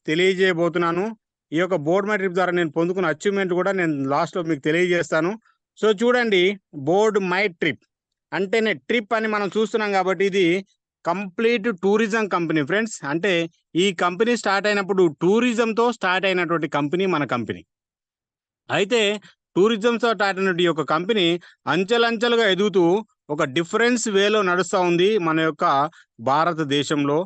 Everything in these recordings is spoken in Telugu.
తెలియజేయబోతున్నాను. ఈ యొక్క బోర్డ్ మై ట్రిప్ ద్వారా నేను పొందుకున్న అచీవ్‌మెంట్ కూడా నేను లాస్ట్‌లో మీకు తెలియజేస్తాను. సో, చూడండి, బోర్డ్ మై ట్రిప్ అంటేనే ట్రిప్ అని మనం చూస్తున్నాం కాబట్టి ఇది కంప్లీట్ టూరిజం కంపెనీ ఫ్రెండ్స్. అంటే ఈ కంపెనీ స్టార్ట్ అయినప్పుడు టూరిజంతో స్టార్ట్ అయినటువంటి కంపెనీ మన కంపెనీ. అయితే టూరిజంతో స్టార్ట్ అయినటువంటి ఈ యొక్క కంపెనీ అంచెలంచెలుగా ఎదుగుతూ ఒక డిఫరెన్స్ వేలో నడుస్తా ఉంది మన యొక్క భారతదేశంలో.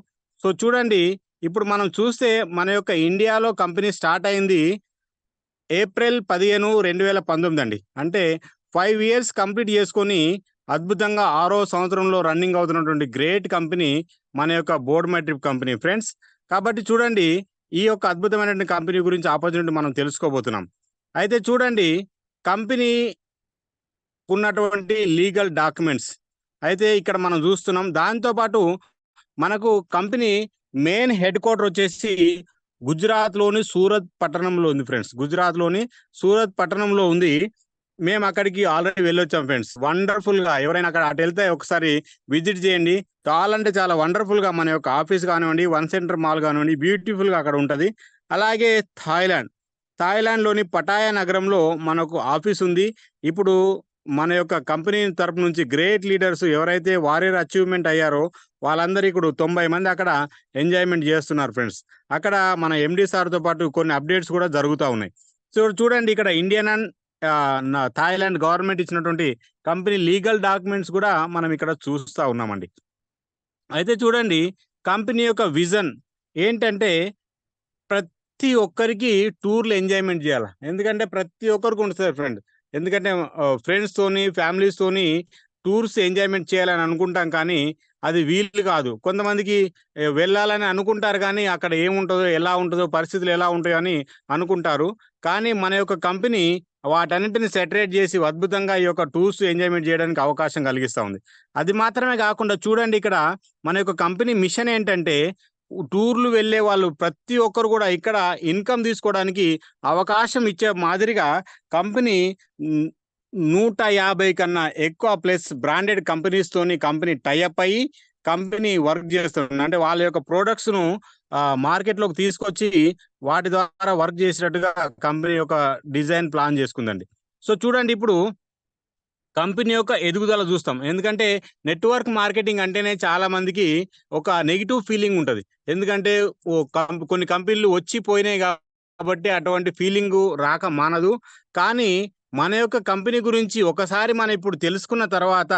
సో, చూడండి, ఇప్పుడు మనం చూస్తే మన యొక్క ఇండియాలో కంపెనీ స్టార్ట్ అయింది ఏప్రిల్ 15, 2019 అండి. అంటే 5 ఇయర్స్ కంప్లీట్ చేసుకొని అద్భుతంగా ఆరో సంవత్సరంలో రన్నింగ్ అవుతున్నటువంటి గ్రేట్ కంపెనీ మన యొక్క board my trip company friends. కాబట్టి చూడండి, ఈ యొక్క అద్భుతమైనటువంటి కంపెనీ గురించి ఆపర్చునిటీ మనం తెలుసుకోబోతున్నాం. అయితే చూడండి, కంపెనీ ఉన్నటువంటి లీగల్ డాక్యుమెంట్స్ అయితే ఇక్కడ మనం చూస్తున్నాం. దాంతో పాటు మనకు కంపెనీ మెయిన్ హెడ్ క్వార్టర్ వచ్చేసి గుజరాత్‌లోని సూరత్ పట్టణంలో ఉంది ఫ్రెండ్స్. గుజరాత్‌లోని సూరత్ పట్టణంలో ఉంది. మేము అక్కడికి ఆల్రెడీ వెళ్ళొచ్చాం ఫ్రెండ్స్. వండర్‌ఫుల్‌గా ఎవరైనా అటెళ్తే ఒకసారి విజిట్ చేయండి. చాలా అంటే చాలా వండర్‌ఫుల్‌గా మన యొక్క ఆఫీస్ కానివ్వండి, వన్ సెంటర్ మాల్ కానివ్వండి, బ్యూటిఫుల్‌గా అక్కడ ఉంటది. అలాగే థాయిలాండ్‌లోని పటాయా నగరంలో మనకు ఆఫీస్ ఉంది. ఇప్పుడు మన యొక్క కంపెనీ తరపు నుంచి గ్రేట్ లీడర్స్ ఎవరైతే వారియర్ అచీవ్‌మెంట్ అయ్యారో వాళ్ళందరూ ఇప్పుడు 90 మంది అక్కడ ఎంజాయ్‌మెంట్ చేస్తున్నారు ఫ్రెండ్స్. అక్కడ మన ఎండీ సార్‌తో పాటు కొన్ని అప్డేట్స్ కూడా జరుగుతా ఉన్నాయి. సో, చూడండి, ఇక్కడ ఇండియన్ అండ్ థాయిలాండ్ గవర్నమెంట్ ఇచ్చినటువంటి కంపెనీ లీగల్ డాక్యుమెంట్స్ కూడా మనం ఇక్కడ చూస్తా ఉన్నామండి. అయితే చూడండి, కంపెనీ యొక్క విజన్ ఏంటంటే ప్రతి ఒక్కరికి టూర్‌లు ఎంజాయ్‌మెంట్ జేయాల. ఎందుకంటే ప్రతి ఒక్కరికి ఉంటది ఫ్రెండ్. ఎందుకంటే ఫ్రెండ్స్‌తోని, ఫ్యామిలీస్‌తోని టూర్స్ ఎంజాయ్‌మెంట్ చేయాలని అనుకుంటాం కానీ, అది వీలు కాదు. కొంతమందికి వెళ్ళాలని అనుకుంటారు గానీ, అక్కడ ఏముంటదో, ఎలా ఉంటదో, పరిస్థితులు ఎలా ఉంటాయో అని అనుకుంటారు. కానీ మన యొక్క కంపెనీ వాటన్నిటిని సెటరేట్ జేసి అద్భుతంగా ఈ యొక్క టూర్స్ ఎంజాయ్‌మెంట్ జేయడానికి అవకాశం కలిగిస్తా ఉంది. అది మాత్రమే గాకుండా చూడండి, ఇక్కడ మన యొక్క కంపెనీ మిషన్ ఏంటంటే టూర్‌లు వెళ్ళే వాళ్ళు ప్రతి ఒక్కరు గూడా ఇక్కడ ఇన్‌కమ్ తీసుకోవడానికి అవకాశం ఇచ్చే మాదిరిగా కంపెనీ హ్మ్, 150 కన్నా ఎక్కువ ప్లస్ బ్రాండెడ్ కంపెనీస్‌తోని కంపెనీ టై అప్ అయ్యి కంపెనీ వర్క్ చేస్తుంది. అంటే వాళ్ళ యొక్క ప్రొడక్ట్స్‌ను మార్కెట్‌లోకి తీసుకొచ్చి వాటి ద్వారా వర్క్ చేసేటట్టుగా కంపెనీ యొక్క డిజైన్ ప్లాన్ చేసుకుందండి. సో, చూడండి, ఇప్పుడు కంపెనీ యొక్క ఎదుగుదల చూస్తాం. ఎందుకంటే నెట్‌వర్క్ మార్కెటింగ్ అంటేనే చాలా మందికి ఒక నెగెటివ్ ఫీలింగ్ ఉంటది. ఎందుకంటే కొన్ని కంపెనీలు వచ్చి పోయినాయి కాబట్టి అటువంటి ఫీలింగు రాక మానదు. కానీ మన యొక్క కంపెనీ గురించి ఒకసారి మనం ఇప్పుడు తెలుసుకున్న తర్వాత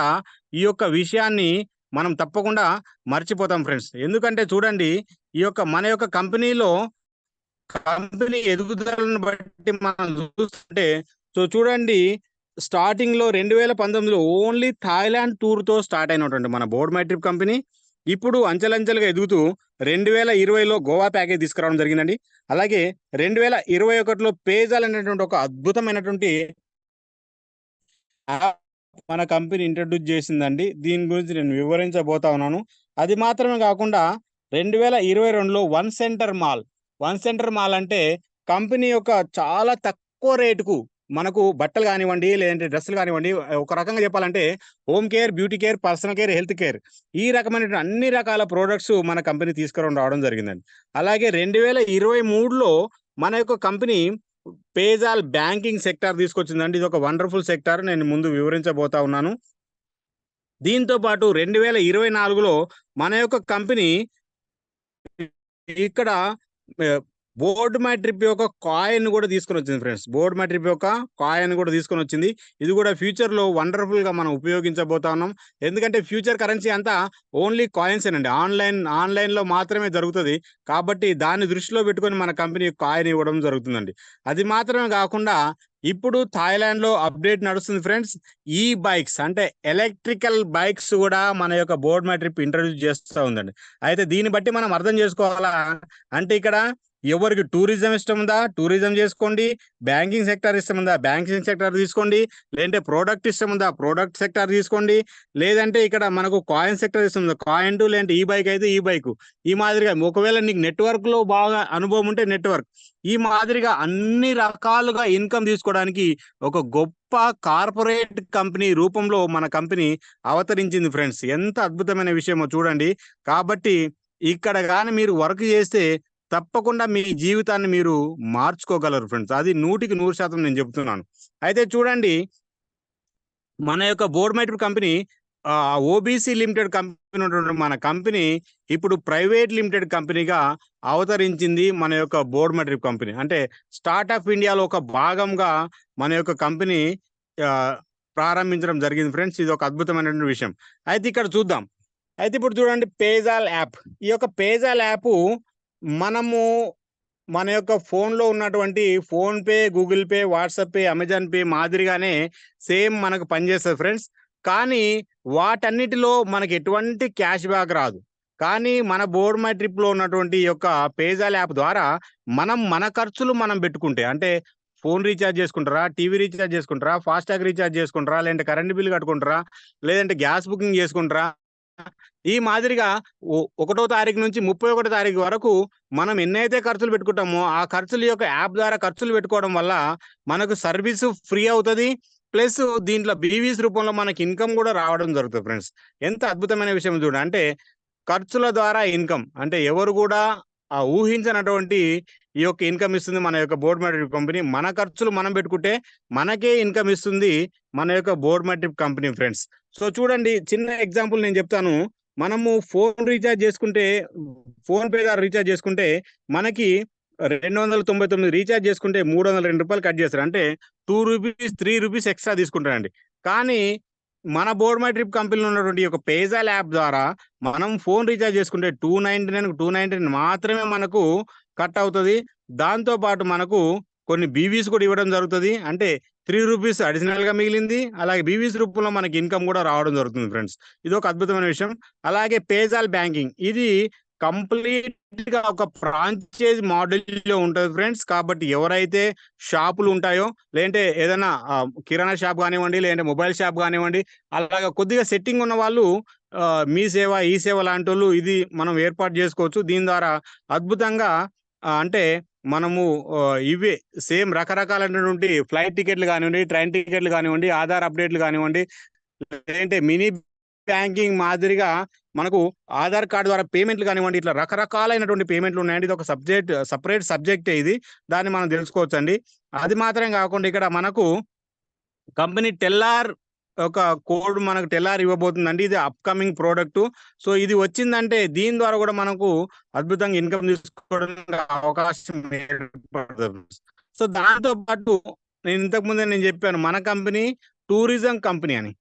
ఈ యొక్క విషయాన్ని మనం తప్పకుండా మర్చిపోతాం ఫ్రెండ్స్. ఎందుకంటే చూడండి, ఈ యొక్క మన యొక్క కంపెనీ ఎదుగుదలను బట్టి మనం చూస్తుంటే, సో, చూడండి, స్టార్టింగ్‌లో 2019లో ఓన్లీ థాయిలాండ్ టూర్‌తో స్టార్ట్ అయినటువంటి మన బోర్డ్ మై ట్రిప్ కంపెనీ ఇప్పుడు అంచెలంచెలుగా ఎదుగుతూ 2020లో గోవా ప్యాకేజ్ తీసుకురావడం జరిగిందండి. అలాగే 2021లో పేజాల్ అనేటువంటి ఒక అద్భుతమైనటువంటి యాప్ మన కంపెనీ ఇంట్రొడ్యూస్ చేసిందండి. దీని గురించి నేను వివరించబోతా ఉన్నాను. అది మాత్రమే కాకుండా 2022లో వన్ సెంటర్ మాల్ అంటే కంపెనీ యొక్క చాలా తక్కువ రేటుకు మనకు బట్టలు గానివ్వండి, లేదంటే డ్రెస్సులు గానివ్వండి, ఒక రకంగా చెప్పాలంటే home care, beauty care, personal care, health care ఈ రకమైనటువంటి అన్ని రకాల ప్రొడక్ట్స్ మన కంపెనీ రావడం జరిగిందండి. అలాగే 2023లో మన యొక్క కంపెనీ పేజాల్ బ్యాంకింగ్ సెక్టార్ తీసుకొచ్చిందండి. ఇదొక వండర్‌ఫుల్ సెక్టార్. నేను ముందు వివరించబోతా ఉన్నాను. దీంతో పాటు 2024లో మన యొక్క కంపెనీ ఇక్కడ ఆహ్, బోర్డ్ మై ట్రిప్ యొక్క కాయిన్ గూడా తీసుకొనొచ్చింది ఫ్రెండ్స్. బోర్డ్ మై ట్రిప్ యొక్క కాయిన్ గూడా తీసుకొనొచ్చింది. ఇది గూడా ఫ్యూచర్‌లో వండర్‌ఫుల్‌గా మనం ఉపయోగించబోతా ఉన్నాం. ఎందుకంటే ఫ్యూచర్ కరెన్సీ అంతా ఓన్లీ కాయిన్సేనండి. ఆన్‌లైన్‌లో మాత్రమే జరుగుతది. కాబట్టి దాన్ని దృష్టిలో పెట్టుకొని మన కంపెనీ కాయిన్ ఇవ్వడం జరుగుతుందండి. అది మాత్రమే గాకుండా ఇప్పుడు థాయిలాండ్‌లో అప్‌డేట్ నడుస్తుంది ఫ్రెండ్స్. ఈ బైక్స్ అంటే ఎలక్ట్రికల్ బైక్స్ గూడా మన యొక్క బోర్డ్ మై ట్రిప్ ఇంట్రొడ్యూస్ చేస్తా ఉందండి. అయితే దీన్ని బట్టి మనం అర్థం చేసుకోవాలా అంటే ఇక్కడ ఎవరికి టూరిజం ఇష్టం ఉందా? టూరిజం చేసుకోండి. బ్యాంకింగ్ సెక్టార్ ఇష్టం ఉందా? బ్యాంకింగ్ సెక్టార్ తీసుకోండి. లేదంటే ప్రొడక్ట్ ఇష్టం ఉందా? ప్రొడక్ట్ సెక్టార్ తీసుకోండి. లేదంటే ఇక్కడ మనకు కాయిన్ సెక్టార్ ఇష్టం ఉందా? కాయిన్ లేదంటే ఈ బైక్ అయితే ఈ బైకు. ఈ మాదిరిగా ఒకవేళ నీకు నెట్‌వర్క్‌లో బాగా అనుభవం ఉంటే నెట్‌వర్క్. ఈ మాదిరిగా అన్ని రకాలుగా ఇన్‌కమ్ తీసుకోవడానికి ఒక గొప్ప కార్పొరేట్ కంపెనీ రూపంలో మన కంపెనీ అవతరించింది ఫ్రెండ్స్. ఎంత అద్భుతమైన విషయమో చూడండి. కాబట్టి ఇక్కడ గాని మీరు వర్క్ చేస్తే తప్పకుండా మీ జీవితాన్ని మీరు మార్చుకోగలరు ఫ్రెండ్స్. అది 100% నేను చెప్తున్నాను. అయితే చూడండి, మన యొక్క board MyTrip company OBC limited company ఉన్నటువంటి మన కంపెనీ ఇప్పుడు ప్రైవేట్ లిమిటెడ్ కంపెనీగా అవతరించింది. మన యొక్క బోర్డ్ మైట్రిప్ కంపెనీ అంటే స్టార్ట్అప్ ఇండియాలో ఒక భాగంగా మన యొక్క కంపెనీ ప్రారంభించడం జరిగింది ఫ్రెండ్స్. ఇది ఒక అద్భుతమైనటువంటి విషయం. అయితే ఇక్కడ చూద్దాం. అయితే ఇప్పుడు చూడండి, పేజాల్ యాప్. ఈ యొక్క పేజాల్ యాప్ మనము మన యొక్క ఫోన్లో ఉన్నటువంటి phone pay, Google pay, WhatsApp pay, Amazon pay మాదిరిగానే సేమ్ మనకు పనిచేస్తుంది ఫ్రెండ్స్. కానీ వాటన్నిటిలో మనకి ఎటువంటి క్యాష్ బ్యాక్ రాదు. కానీ మన బోర్డ్ మై ట్రిప్లో ఉన్నటువంటి ఈ యొక్క పేజాల్ యాప్ ద్వారా మన ఖర్చులు మనం పెట్టుకుంటే, అంటే ఫోన్ రీఛార్జ్ చేసుకుంటారా, టీవీ రీఛార్జ్ చేసుకుంటారా, ఫాస్టాగ్ రీఛార్జ్ చేసుకుంటారా, లేదంటే కరెంట్ బిల్ కట్టుకుంటారా, లేదంటే గ్యాస్ బుకింగ్ చేసుకుంటారా, ఈ మాదిరిగా 1వ తారీఖు నుంచి 31వ తారీఖు వరకు మనం ఎన్నైతే ఖర్చులు పెట్టుకుంటామో ఆ ఖర్చుల యొక్క యాప్ ద్వారా ఖర్చులు పెట్టుకోవడం వల్ల మనకు సర్వీసు ఫ్రీ అవుతుంది. ప్లస్ దీంట్లో బీవీస్ రూపంలో మనకి ఇన్కమ్ కూడా రావడం జరుగుతుంది ఫ్రెండ్స్. ఎంత అద్భుతమైన విషయం చూడండి. అంటే ఖర్చుల ద్వారా ఇన్కమ్, అంటే ఎవరు కూడా ఊహించినటువంటి ఈ యొక్క ఇన్కమ్ ఇస్తుంది మన యొక్క బోర్డ్ మైట్రిప్ కంపెనీ. మన ఖర్చులు మనం పెట్టుకుంటే మనకే ఇన్కమ్ ఇస్తుంది మన యొక్క board MyTrip company friends. So చూడండి, చిన్న ఎగ్జాంపుల్ నేను చెప్తాను. మనము ఫోన్ రీఛార్జ్ చేసుకుంటే, ఫోన్ పే ద్వారా రీఛార్జ్ చేసుకుంటే మనకి 299 రీఛార్జ్ చేసుకుంటే 302 రూపాయలు కట్ చేస్తారు. అంటే 2 రూపీస్ 3 రూపీస్ ఎక్స్ట్రా తీసుకుంటారండి. కానీ మన బోర్డ్ మై ట్రిప్ కంపెనీలో ఉన్నటువంటి ఒక పేజాల్ యాప్ ద్వారా మనం ఫోన్ రీఛార్జ్ చేసుకుంటే 299 మాత్రమే మనకు కట్ అవుతుంది. దాంతో పాటు మనకు కొన్ని బీవీస్ కూడా ఇవ్వడం జరుగుతుంది. అంటే 3 రూపీస్ అడిషనల్ గా మిగిలింది. అలాగే బీవీస్ రూపంలో మనకి ఇన్కమ్ కూడా రావడం జరుగుతుంది ఫ్రెండ్స్. ఇది ఒక అద్భుతమైన విషయం. అలాగే పేజాల్ బ్యాంకింగ్, ఇది కంప్లీట్ గా ఒక ఫ్రాంచైజ్ మోడల్లో ఉంటుంది ఫ్రెండ్స్. కాబట్టి ఎవరైతే షాపులు ఉంటాయో, లేదంటే ఏదైనా కిరాణా షాప్ కానివ్వండి, లేదంటే మొబైల్ షాప్ కానివ్వండి, అలాగా కొద్దిగా సెట్టింగ్ ఉన్న వాళ్ళు మీ సేవ, ఈ సేవ లాంటి వాళ్ళు ఇది మనం ఏర్పాటు చేసుకోవచ్చు. దీని ద్వారా అద్భుతంగా అంటే మనము ఇవే సేమ్ రకరకాలైనటువంటి ఫ్లైట్ టికెట్లు కానివ్వండి, ట్రైన్ టికెట్లు కానివ్వండి, ఆధార్ అప్డేట్లు కానివ్వండి, లేదంటే మినీ బ్యాంకింగ్ మాదిరిగా మనకు ఆధార్ కార్డు ద్వారా పేమెంట్లు కానివ్వండి, ఇట్లా రకరకాలైనటువంటి పేమెంట్లు ఉన్నాయండి. ఇది ఒక సపరేట్ సబ్జెక్టే ఇది. దాన్ని మనం తెలుసుకోవచ్చు అండి. అది మాత్రం కాకుండా ఇక్కడ మనకు కంపెనీ టెల్లార్ ఒక కోడ్ మనకు టెల్లార్ ఇవ్వబోతుందండి. ఇది అప్కమింగ్ ప్రోడక్ట్. సో ఇది వచ్చిందంటే దీని ద్వారా కూడా మనకు అద్భుతంగా ఇన్కమ్ తీసుకోవడానికి అవకాశం ఏర్పడుతుంది. సో దాంతో పాటు నేను ఇంతకు ముందే నేను చెప్పాను, మన కంపెనీ టూరిజం కంపెనీ అని.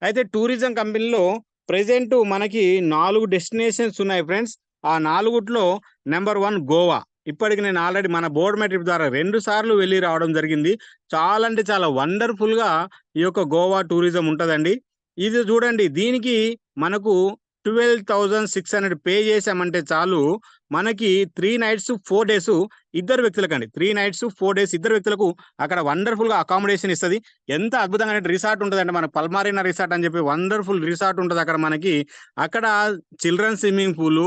అయితే టూరిజం కంపెనీలో ప్రెజెంట్ మనకి 4 డెస్టినేషన్స్ ఉన్నాయి ఫ్రెండ్స్. ఆ 4లో నెంబర్ 1 గోవా. ఇప్పటికి నేను ఆల్రెడీ మన బోర్డ్ మై ట్రిప్ ద్వారా 2 సార్లు వెళ్ళి రావడం జరిగింది. చాలా అంటే చాలా వండర్ఫుల్ గా ఈ యొక్క గోవా టూరిజం ఉంటుందండి. ఇది చూడండి, దీనికి మనకు 12,600 పే చేసామంటే చాలు, మనకి 3 nights 4 days ఇద్దరు వ్యక్తులకండి. 3 nights 4 days ఇద్దరు వ్యక్తులకు అక్కడ వండర్ఫుల్ గా అకామిడేషన్ ఇస్తుంది. ఎంత అద్భుతంగా రిసార్ట్ ఉంటుందంటే, మన పల్మారీనా రిసార్ట్ అని చెప్పి వండర్ఫుల్ రిసార్ట్ ఉంటుంది అక్కడ మనకి. అక్కడ children swimming pool,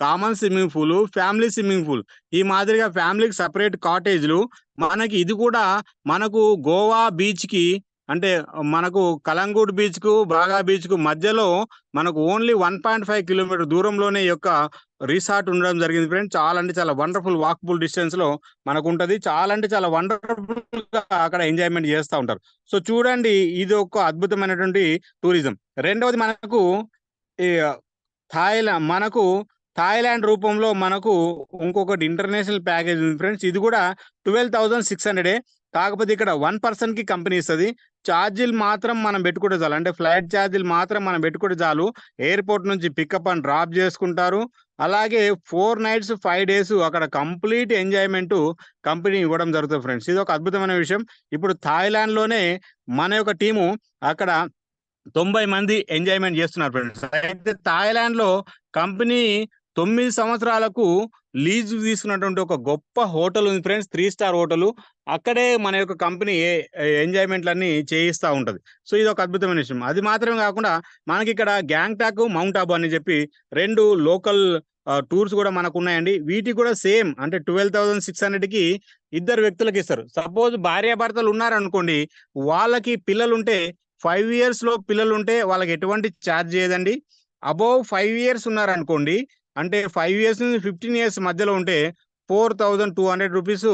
common swimming pool, family swimming pool, ఈ మాదిరిగా ఫ్యామిలీకి సపరేట్ కాటేజ్లు మనకి. ఇది కూడా మనకు గోవా బీచ్ కి, అంటే మనకు కలంగూట్ బీచ్ కు, బాగా బీచ్ కు మధ్యలో మనకు ఓన్లీ 1.5 కిలోమీటర్ దూరంలోనే ఈ యొక్క రిసార్ట్ ఉండడం జరిగింది ఫ్రెండ్స్. చాలా అంటే చాలా వండర్ఫుల్ వాకబుల్ డిస్టెన్స్ లో మనకు ఉంటది. చాలా అంటే చాలా వండర్ఫుల్ గా అక్కడ ఎంజాయ్మెంట్ చేస్తూ ఉంటారు. సో చూడండి, ఇది ఒక అద్భుతమైనటువంటి టూరిజం. రెండవది మనకు ఈ థాయిలాండ్ రూపంలో మనకు ఇంకొకటి ఇంటర్నేషనల్ ప్యాకేజ్ ఉంది ఫ్రెండ్స్. ఇది కూడా 12,600. కాకపోతే ఇక్కడ 1 person కి కంపెనీ ఇస్తుంది. ఛార్జీలు మాత్రం మనం పెట్టుకుంటే చాలు, అంటే ఫ్లైట్ ఛార్జీలు మాత్రం మనం పెట్టుకుంటే చాలు. ఎయిర్పోర్ట్ నుంచి పికప్ అండ్ డ్రాప్ చేసుకుంటారు. అలాగే 4 nights 5 days అక్కడ కంప్లీట్ ఎంజాయ్మెంట్ కంపెనీ ఇవ్వడం జరుగుతుంది ఫ్రెండ్స్. ఇది ఒక అద్భుతమైన విషయం. ఇప్పుడు థాయిలాండ్ లోనే మన యొక్క టీము అక్కడ 90 మంది ఎంజాయ్మెంట్ చేస్తున్నారు ఫ్రెండ్స్. అయితే థాయిలాండ్ లో కంపెనీ 9 సంవత్సరాలకు లీజ్ తీసుకున్నటువంటి ఒక గొప్ప హోటల్ ఉంది ఫ్రెండ్స్, 3 star హోటల్. అక్కడే మన యొక్క కంపెనీ ఎంజాయ్మెంట్లన్నీ చేయిస్తూ ఉంటది. సో ఇది ఒక అద్భుతమైన విషయం. అది మాత్రమే కాకుండా మనకి ఇక్కడ గ్యాంగ్టాక్, మౌంట్ ఆబు అని చెప్పి 2 లోకల్ టూర్స్ కూడా మనకు ఉన్నాయండి. వీటికి కూడా సేమ్, అంటే 12,600కి ఇద్దరు వ్యక్తులకు ఇస్తారు. సపోజ్ భార్యాభర్తలు ఉన్నారనుకోండి, వాళ్ళకి పిల్లలుంటే 5 years లో పిల్లలుంటే వాళ్ళకి ఎటువంటి ఛార్జ్ చేయదండి. అబోవ్ 5 years ఉన్నారనుకోండి, అంటే 5 years నుంచి 15 years మధ్యలో ఉంటే 4,200 రూపీస్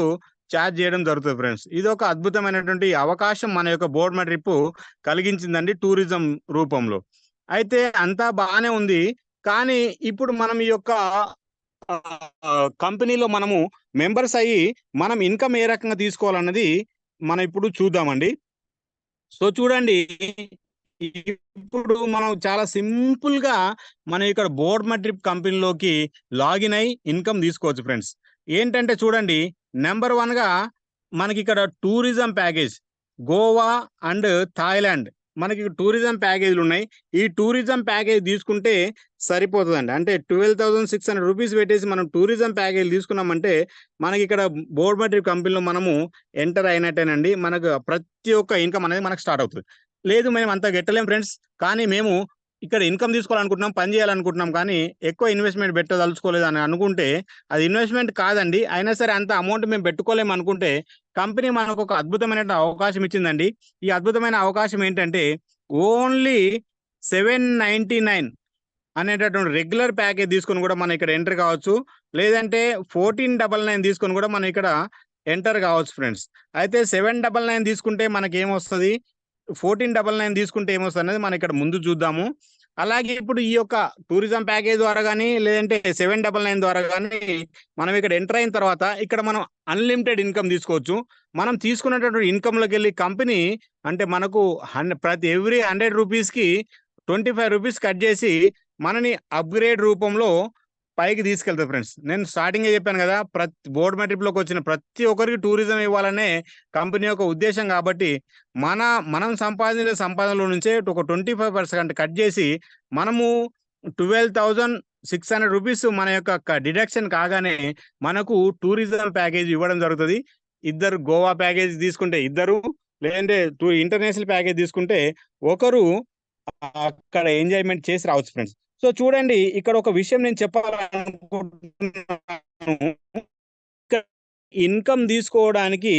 ఛార్జ్ చేయడం జరుగుతుంది ఫ్రెండ్స్. ఇది ఒక అద్భుతమైనటువంటి అవకాశం మన యొక్క బోర్మా ట్రిప్ కలిగించిందండి టూరిజం రూపంలో. అయితే అంతా బాగానే ఉంది. కానీ ఇప్పుడు మనం ఈ యొక్క కంపెనీలో మనము మెంబర్స్ అయ్యి మనం ఇన్కమ్ ఏ రకంగా తీసుకోవాలన్నది మనం ఇప్పుడు చూద్దామండి. సో చూడండి, ఇప్పుడు మనం చాలా సింపుల్ గా మనం ఇక్కడ బోర్మా ట్రిప్ కంపెనీలోకి లాగిన్ అయి ఇన్కమ్ తీసుకోవచ్చు ఫ్రెండ్స్. ఏంటంటే చూడండి, నెంబర్ 1 గా మనకి ఇక్కడ tourism package Goa and Thailand మనకి టూరిజం ప్యాకేజీలు ఉన్నాయి. ఈ టూరిజం ప్యాకేజ్ తీసుకుంటే సరిపోతుందండి. అంటే 12,600 రూపీస్ పెట్టేసి మనం టూరిజం ప్యాకేజ్ తీసుకున్నామంటే మనకి ఇక్కడ బోర్మా ట్రిప్ కంపెనీలో మనము ఎంటర్ అయినట్టేనండి. మనకు ప్రతి ఒక్క ఇన్కమ్ అనేది మనకు స్టార్ట్ అవుతుంది. లేదు మేము అంత గెట్టలేం ఫ్రెండ్స్, కానీ మేము ఇక్కడ ఇన్కమ్ తీసుకోవాలనుకుంటున్నాం, పని చేయాలనుకుంటున్నాం, కానీ ఎక్కువ ఇన్వెస్ట్మెంట్ పెట్టదలుచుకోలేదు అని అనుకుంటే అది ఇన్వెస్ట్మెంట్ కాదండి. అయినా సరే అంత అమౌంట్ మేము పెట్టుకోలేము అనుకుంటే కంపెనీ మనకు ఒక అద్భుతమైన అవకాశం ఇచ్చిందండి. ఈ అద్భుతమైన అవకాశం ఏంటంటే ఓన్లీ 799 అనేటటువంటి రెగ్యులర్ ప్యాకేజ్ తీసుకొని కూడా మనం ఇక్కడ ఎంటర్ కావచ్చు. లేదంటే 1499 తీసుకొని కూడా మనం ఇక్కడ ఎంటర్ కావచ్చు ఫ్రెండ్స్. అయితే 799 తీసుకుంటే మనకి ఏమొస్తుంది, 1499 తీసుకుంటే ఏమొస్తుంది అనేది మనం ఇక్కడ ముందు చూద్దాము. అలాగే ఇప్పుడు ఈ యొక్క టూరిజం ప్యాకేజ్ ద్వారా కానీ లేదంటే 799 ద్వారా కానీ మనం ఇక్కడ ఎంటర్ అయిన తర్వాత ఇక్కడ మనం అన్లిమిటెడ్ ఇన్కమ్ తీసుకోవచ్చు. మనం తీసుకున్నటువంటి ఇన్కమ్లోకి వెళ్ళి కంపెనీ అంటే మనకు ప్రతి ఎవ్రీ 100 రూపీస్కి 25 రూపీస్ కట్ చేసి మనని అప్గ్రేడ్ రూపంలో పైకి తీసుకెళ్తారు ఫ్రెండ్స్. నేను స్టార్టింగే చెప్పాను కదా, ప్రతి బోర్మా ట్రిప్లోకి వచ్చిన ప్రతి ఒక్కరికి టూరిజం ఇవ్వాలనే కంపెనీ యొక్క ఉద్దేశం. కాబట్టి మనం సంపాదించిన సంపాదనలో నుంచే ఒక 25% కట్ చేసి మనము 12,600 రూపీస్ మన యొక్క డిడక్షన్ కాగానే మనకు టూరిజం ప్యాకేజ్ ఇవ్వడం జరుగుతుంది. ఇద్దరు గోవా ప్యాకేజ్ తీసుకుంటే ఇద్దరు, లేదంటే ఇంటర్నేషనల్ ప్యాకేజ్ తీసుకుంటే ఒకరు అక్కడ ఎంజాయ్మెంట్ చేసి రావచ్చు ఫ్రెండ్స్. సో చూడండి, ఇక్కడ ఒక విషయం నేను చెప్పాలనుకుంటున్నాను. ఇన్కమ్ తీసుకోవడానికి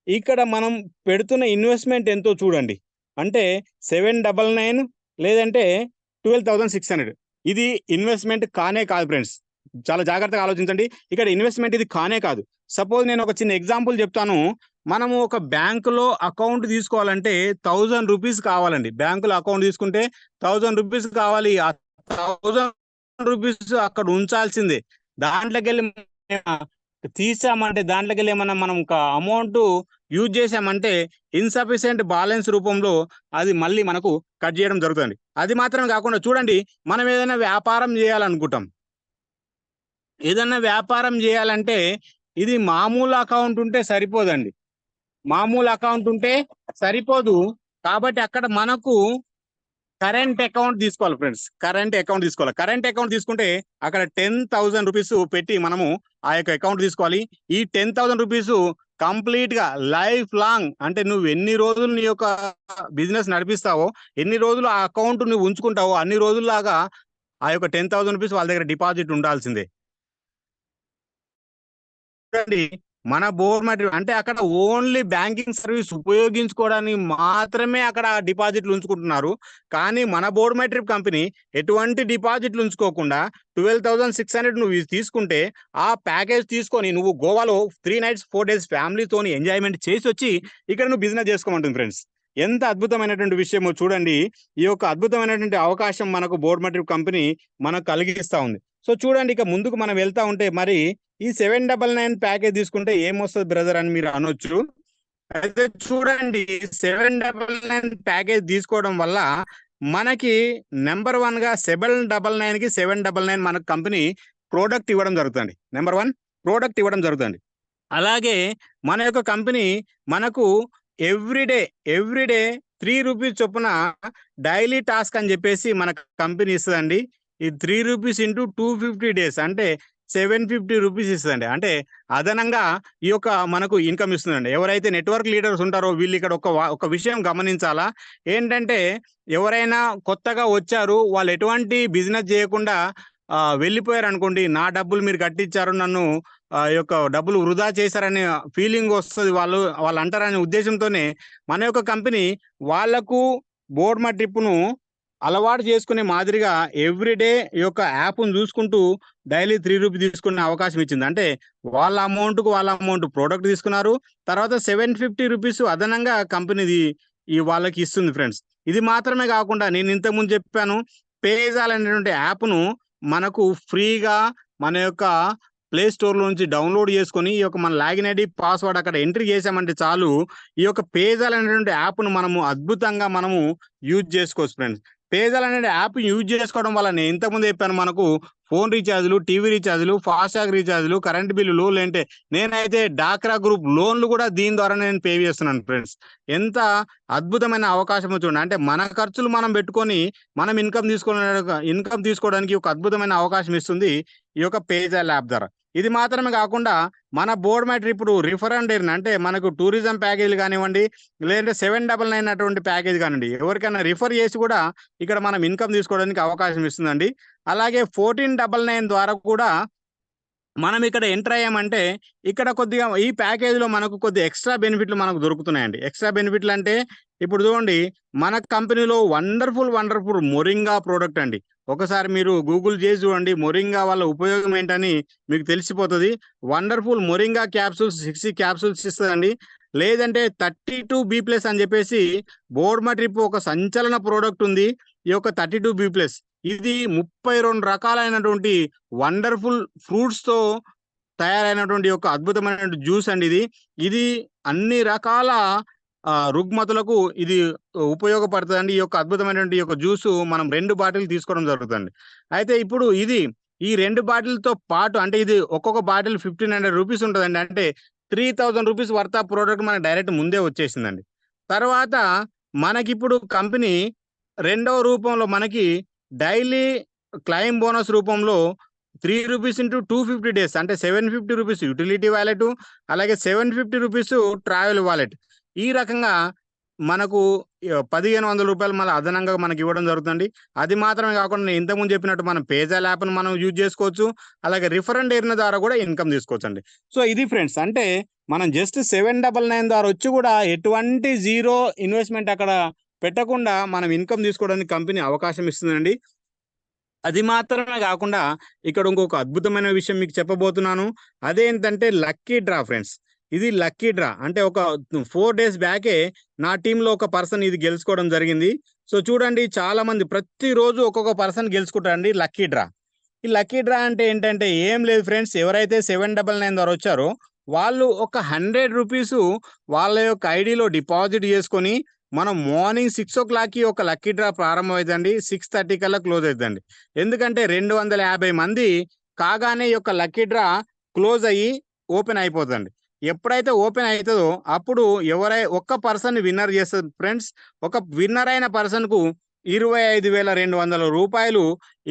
ఇక్కడ మనం పెడుతున్న ఇన్వెస్ట్మెంట్ ఎంతో చూడండి. అంటే 799 లేదంటే 12,600 ఇది ఇన్వెస్ట్మెంట్ కానే కాదు ఫ్రెండ్స్. చాలా జాగ్రత్తగా ఆలోచించండి. ఇక్కడ ఇన్వెస్ట్మెంట్ ఇది కానే కాదు. సపోజ్ నేను ఒక చిన్న ఎగ్జాంపుల్ చెప్తాను. మనము ఒక బ్యాంకులో అకౌంట్ తీసుకోవాలంటే 1000 రూపీస్ కావాలండి. బ్యాంకులో అకౌంట్ తీసుకుంటే 1000 రూపీస్ కావాలి. 1000 రూపీస్ అక్కడ ఉంచాల్సిందే. దాంట్లోకి వెళ్ళి తీసామంటే దాంట్లోకి వెళ్ళి ఏమన్నా మనం ఒక అమౌంట్ యూజ్ చేసామంటే ఇన్సఫిషియెంట్ బ్యాలెన్స్ రూపంలో అది మళ్ళీ మనకు కట్ చేయడం జరుగుతుంది. అది మాత్రమే కాకుండా చూడండి, మనం ఏదైనా వ్యాపారం చేయాలనుకుంటాం. ఏదైనా వ్యాపారం చేయాలంటే ఇది మామూలు అకౌంట్ ఉంటే సరిపోదండి. మామూలు అకౌంట్ ఉంటే సరిపోదు. కాబట్టి అక్కడ మనకు కరెంట్ అకౌంట్ తీసుకోవాలి ఫ్రెండ్స్. కరెంట్ అకౌంట్ తీసుకోవాలి. కరెంట్ అకౌంట్ తీసుకుంటే అక్కడ 10,000 రూపీస్ పెట్టి మనము ఆ యొక్క అకౌంట్ తీసుకోవాలి. ఈ 10,000 రూపీస్ కంప్లీట్ గా లైఫ్ లాంగ్, అంటే నువ్వు ఎన్ని రోజులు నీ యొక్క బిజినెస్ నడిపిస్తావో, ఎన్ని రోజులు ఆ అకౌంట్ నువ్వు ఉంచుకుంటావో అన్ని రోజుల్లాగా ఆ యొక్క 10,000 రూపీస్ వాళ్ళ దగ్గర డిపాజిట్ ఉండాల్సిందే. చూడండి, మన బోర్మా ట్రిప్ అంటే అక్కడ ఓన్లీ బ్యాంకింగ్ సర్వీస్ ఉపయోగించుకోవడానికి మాత్రమే అక్కడ డిపాజిట్లు ఉంచుకుంటున్నారు. కానీ మన బోర్మా ట్రిప్ కంపెనీ ఎటువంటి డిపాజిట్లు ఉంచుకోకుండా 12,600 నువ్వు తీసుకుంటే ఆ ప్యాకేజ్ తీసుకొని నువ్వు గోవాలో 3 nights 4 days ఫ్యామిలీతోని ఎంజాయ్మెంట్ చేసి వచ్చి ఇక్కడ నువ్వు బిజినెస్ చేసుకోమంటుంది ఫ్రెండ్స్. ఎంత అద్భుతమైనటువంటి విషయమో చూడండి. ఈ యొక్క అద్భుతమైనటువంటి అవకాశం మనకు బోర్మా ట్రిప్ కంపెనీ మనకు కలిగిస్తా ఉంది. సో చూడండి, ఇక ముందుకు మనం వెళ్తా ఉంటే మరి ఈ 799 ప్యాకేజ్ తీసుకుంటే ఏమొస్తుంది బ్రదర్ అని మీరు అనొచ్చు. అయితే చూడండి, 799 ప్యాకేజ్ తీసుకోవడం వల్ల మనకి నెంబర్ 1 గా 799 కి 799 మనకు కంపెనీ ప్రోడక్ట్ ఇవ్వడం జరుగుతుంది. నెంబర్ 1 ప్రోడక్ట్ ఇవ్వడం జరుగుతుంది. అలాగే మన యొక్క కంపెనీ మనకు ఎవ్రీడే 3 రూపీస్ చొప్పున డైలీ టాస్క్ అని చెప్పేసి మన కంపెనీ ఇస్తుందండి. ఈ 3 రూపీస్ ఇంటూ 250 days అంటే 750 రూపీస్ ఇస్తుందండి. అంటే అదనంగా ఈ యొక్క మనకు ఇన్కమ్ ఇస్తుందండి. ఎవరైతే నెట్వర్క్ లీడర్స్ ఉంటారో వీళ్ళు ఇక్కడ ఒక విషయం గమనించాలా. ఏంటంటే ఎవరైనా కొత్తగా వచ్చారు, వాళ్ళు ఎటువంటి బిజినెస్ చేయకుండా వెళ్ళిపోయారు అనుకోండి, నా డబ్బులు మీరు కట్టించారు, నన్ను యొక్క డబ్బులు వృధా చేశారనే ఫీలింగ్ వస్తుంది, వాళ్ళు అంటారనే ఉద్దేశంతోనే మన యొక్క కంపెనీ వాళ్లకు బోర్మా ట్రిప్ను అలవాటు చేసుకునే మాదిరిగా ఎవ్రీడే ఈ యొక్క యాప్ను చూసుకుంటూ డైలీ 3 రూపీ తీసుకునే అవకాశం ఇచ్చింది. అంటే వాళ్ళ అమౌంట్ ప్రోడక్ట్ తీసుకున్నారు. తర్వాత 750 రూపీస్ అదనంగా కంపెనీది వాళ్ళకి ఇస్తుంది ఫ్రెండ్స్. ఇది మాత్రమే కాకుండా నేను ఇంతకుముందు చెప్పాను, పేజాల్ అనేటువంటి యాప్ను మనకు ఫ్రీగా మన యొక్క ప్లే స్టోర్ లో నుంచి డౌన్లోడ్ చేసుకొని ఈ యొక్క మన లాగిన్ ఐడి పాస్వర్డ్ అక్కడ ఎంట్రీ చేసామంటే చాలు, ఈ యొక్క పేజాల్ అనేటువంటి యాప్ను మనము అద్భుతంగా మనము యూజ్ చేసుకోవచ్చు ఫ్రెండ్స్. పేజాల్ అనే యాప్ యూజ్ చేసుకోవడం వల్ల నేను ఇంతకుముందు చెప్పాను, మనకు ఫోన్ రీఛార్జ్లు, టీవీ రీఛార్జ్లు, ఫాస్టాగ్ రీఛార్జ్లు, కరెంట్ బిల్లులు, లేంటే నేనైతే డాక్రా గ్రూప్ లోన్లు కూడా దీని ద్వారా నేను పే చేస్తున్నాను ఫ్రెండ్స్. ఎంత అద్భుతమైన అవకాశం చూడండి. అంటే మన ఖర్చులు మనం పెట్టుకొని మనం ఇన్కమ్ తీసుకోవడానికి ఒక అద్భుతమైన అవకాశం ఇస్తుంది ఈ యొక్క పేజాల్ యాప్ ద్వారా. ఇది మాత్రమే కాకుండా మన బోర్డ్ మ్యాటర్ ఇప్పుడు రిఫర్ అండ్ ఎర్న్ అంటే మనకు టూరిజం ప్యాకేజీలు కానివ్వండి, లేదంటే 799 అటువంటి ప్యాకేజ్ కానివ్వండి, ఎవరికైనా రిఫర్ చేసి కూడా ఇక్కడ మనం ఇన్కమ్ తీసుకోవడానికి అవకాశం ఇస్తుందండి. అలాగే 1499 ద్వారా కూడా మనం ఇక్కడ ఎంటర్ అయ్యామంటే ఇక్కడ కొద్దిగా ఈ ప్యాకేజీలో మనకు కొద్ది ఎక్స్ట్రా బెనిఫిట్లు మనకు దొరుకుతున్నాయండి. ఎక్స్ట్రా బెనిఫిట్లు అంటే ఇప్పుడు చూడండి, మన కంపెనీలో వండర్ఫుల్ మొరింగా ప్రోడక్ట్ అండి. ఒకసారి మీరు గూగుల్ చేసి చూడండి, మొరింగా వల్ల ఉపయోగం ఏంటని మీకు తెలిసిపోతుంది. వండర్ఫుల్ మొరింగా క్యాప్సూల్స్ 60 క్యాప్సూల్స్ ఇస్తుందండి. లేదంటే 32B+ అని చెప్పేసి బోర్మా ట్రిప్ ఒక సంచలన ప్రోడక్ట్ ఉంది. ఈ యొక్క 32B+, ఇది 32 రకాలైనటువంటి వండర్ఫుల్ ఫ్రూట్స్ తో తయారైనటువంటి ఒక అద్భుతమైనటువంటి జ్యూస్ అండి. ఇది అన్ని రకాల రుగ్మతులకు ఇది ఉపయోగపడుతుందండి. ఈ యొక్క అద్భుతమైనటువంటి యొక్క జ్యూస్ మనం 2 బాటిల్ తీసుకోవడం జరుగుతుంది. అయితే ఇప్పుడు ఈ 2 బాటిల్తో పాటు అంటే ఇది ఒక్కొక్క బాటిల్ 1500 రూపీస్ ఉంటుందండి. అంటే 3000 రూపీస్ వర్త్ ఆఫ్ ప్రోడక్ట్ మనకి డైరెక్ట్ ముందే వచ్చేసిందండి. తర్వాత మనకిప్పుడు కంపెనీ రెండవ రూపంలో మనకి డైలీ క్లైమ్ బోనస్ రూపంలో 3 రూపీస్ ఇంటూ 250 డేస్ అంటే 750 రూపీస్ యూటిలిటీ వాలెట్, అలాగే 750 రూపీస్ ట్రావెల్ వాలెట్, ఈ రకంగా మనకు 1500 రూపాయలు మళ్ళీ అదనంగా మనకి ఇవ్వడం జరుగుతుంది. అది మాత్రమే కాకుండా నేను ఇంతకుముందు చెప్పినట్టు మనం పేజాల్ యాప్ను మనం యూజ్ చేసుకోవచ్చు. అలాగే రిఫర్ అండ్ ఎర్న్ ద్వారా కూడా ఇన్కమ్ తీసుకోవచ్చు అండి. సో ఇది ఫ్రెండ్స్, అంటే మనం జస్ట్ 799 ద్వారా వచ్చి కూడా ఎటువంటి జీరో ఇన్వెస్ట్మెంట్ అక్కడ పెట్టకుండా మనం ఇన్కమ్ తీసుకోవడానికి కంపెనీ అవకాశం ఇస్తుందండి. అది మాత్రమే కాకుండా ఇక్కడ ఇంకొక అద్భుతమైన విషయం మీకు చెప్పబోతున్నాను. అదేంటంటే లక్కీ డ్రా ఫ్రెండ్స్. ఇది లక్కీ డ్రా అంటే ఒక 4 డేస్ బ్యాకే నా టీంలో ఒక పర్సన్ ఇది గెలుచుకోవడం జరిగింది. సో చూడండి, చాలా మంది ప్రతిరోజు ఒక్కొక్క పర్సన్ గెలుచుకుంటారండి లక్కీ డ్రా. ఈ లక్కీ డ్రా అంటే ఏంటంటే ఏం లేదు ఫ్రెండ్స్, ఎవరైతే 799 ద్వారా వచ్చారో వాళ్ళు ఒక 100 రూపీస్ వాళ్ళ యొక్క ఐడిలో డిపాజిట్ చేసుకొని మనం మార్నింగ్ 6 o'clockకి ఒక లక్కీ డ్రా ప్రారంభం అవుతుందండి. 6:30 కల్లా క్లోజ్ అవుతుందండి. ఎందుకంటే 250 మంది కాగానే ఈ యొక్క లక్కీ డ్రా క్లోజ్ అయ్యి ఓపెన్ అయిపోతుందండి. ఎప్పుడైతే ఓపెన్ అవుతుందో అప్పుడు ఒక్క పర్సన్ విన్నర్ చేస్తుంది ఫ్రెండ్స్. ఒక విన్నర్ అయిన పర్సన్ కు 25,200 రూపాయలు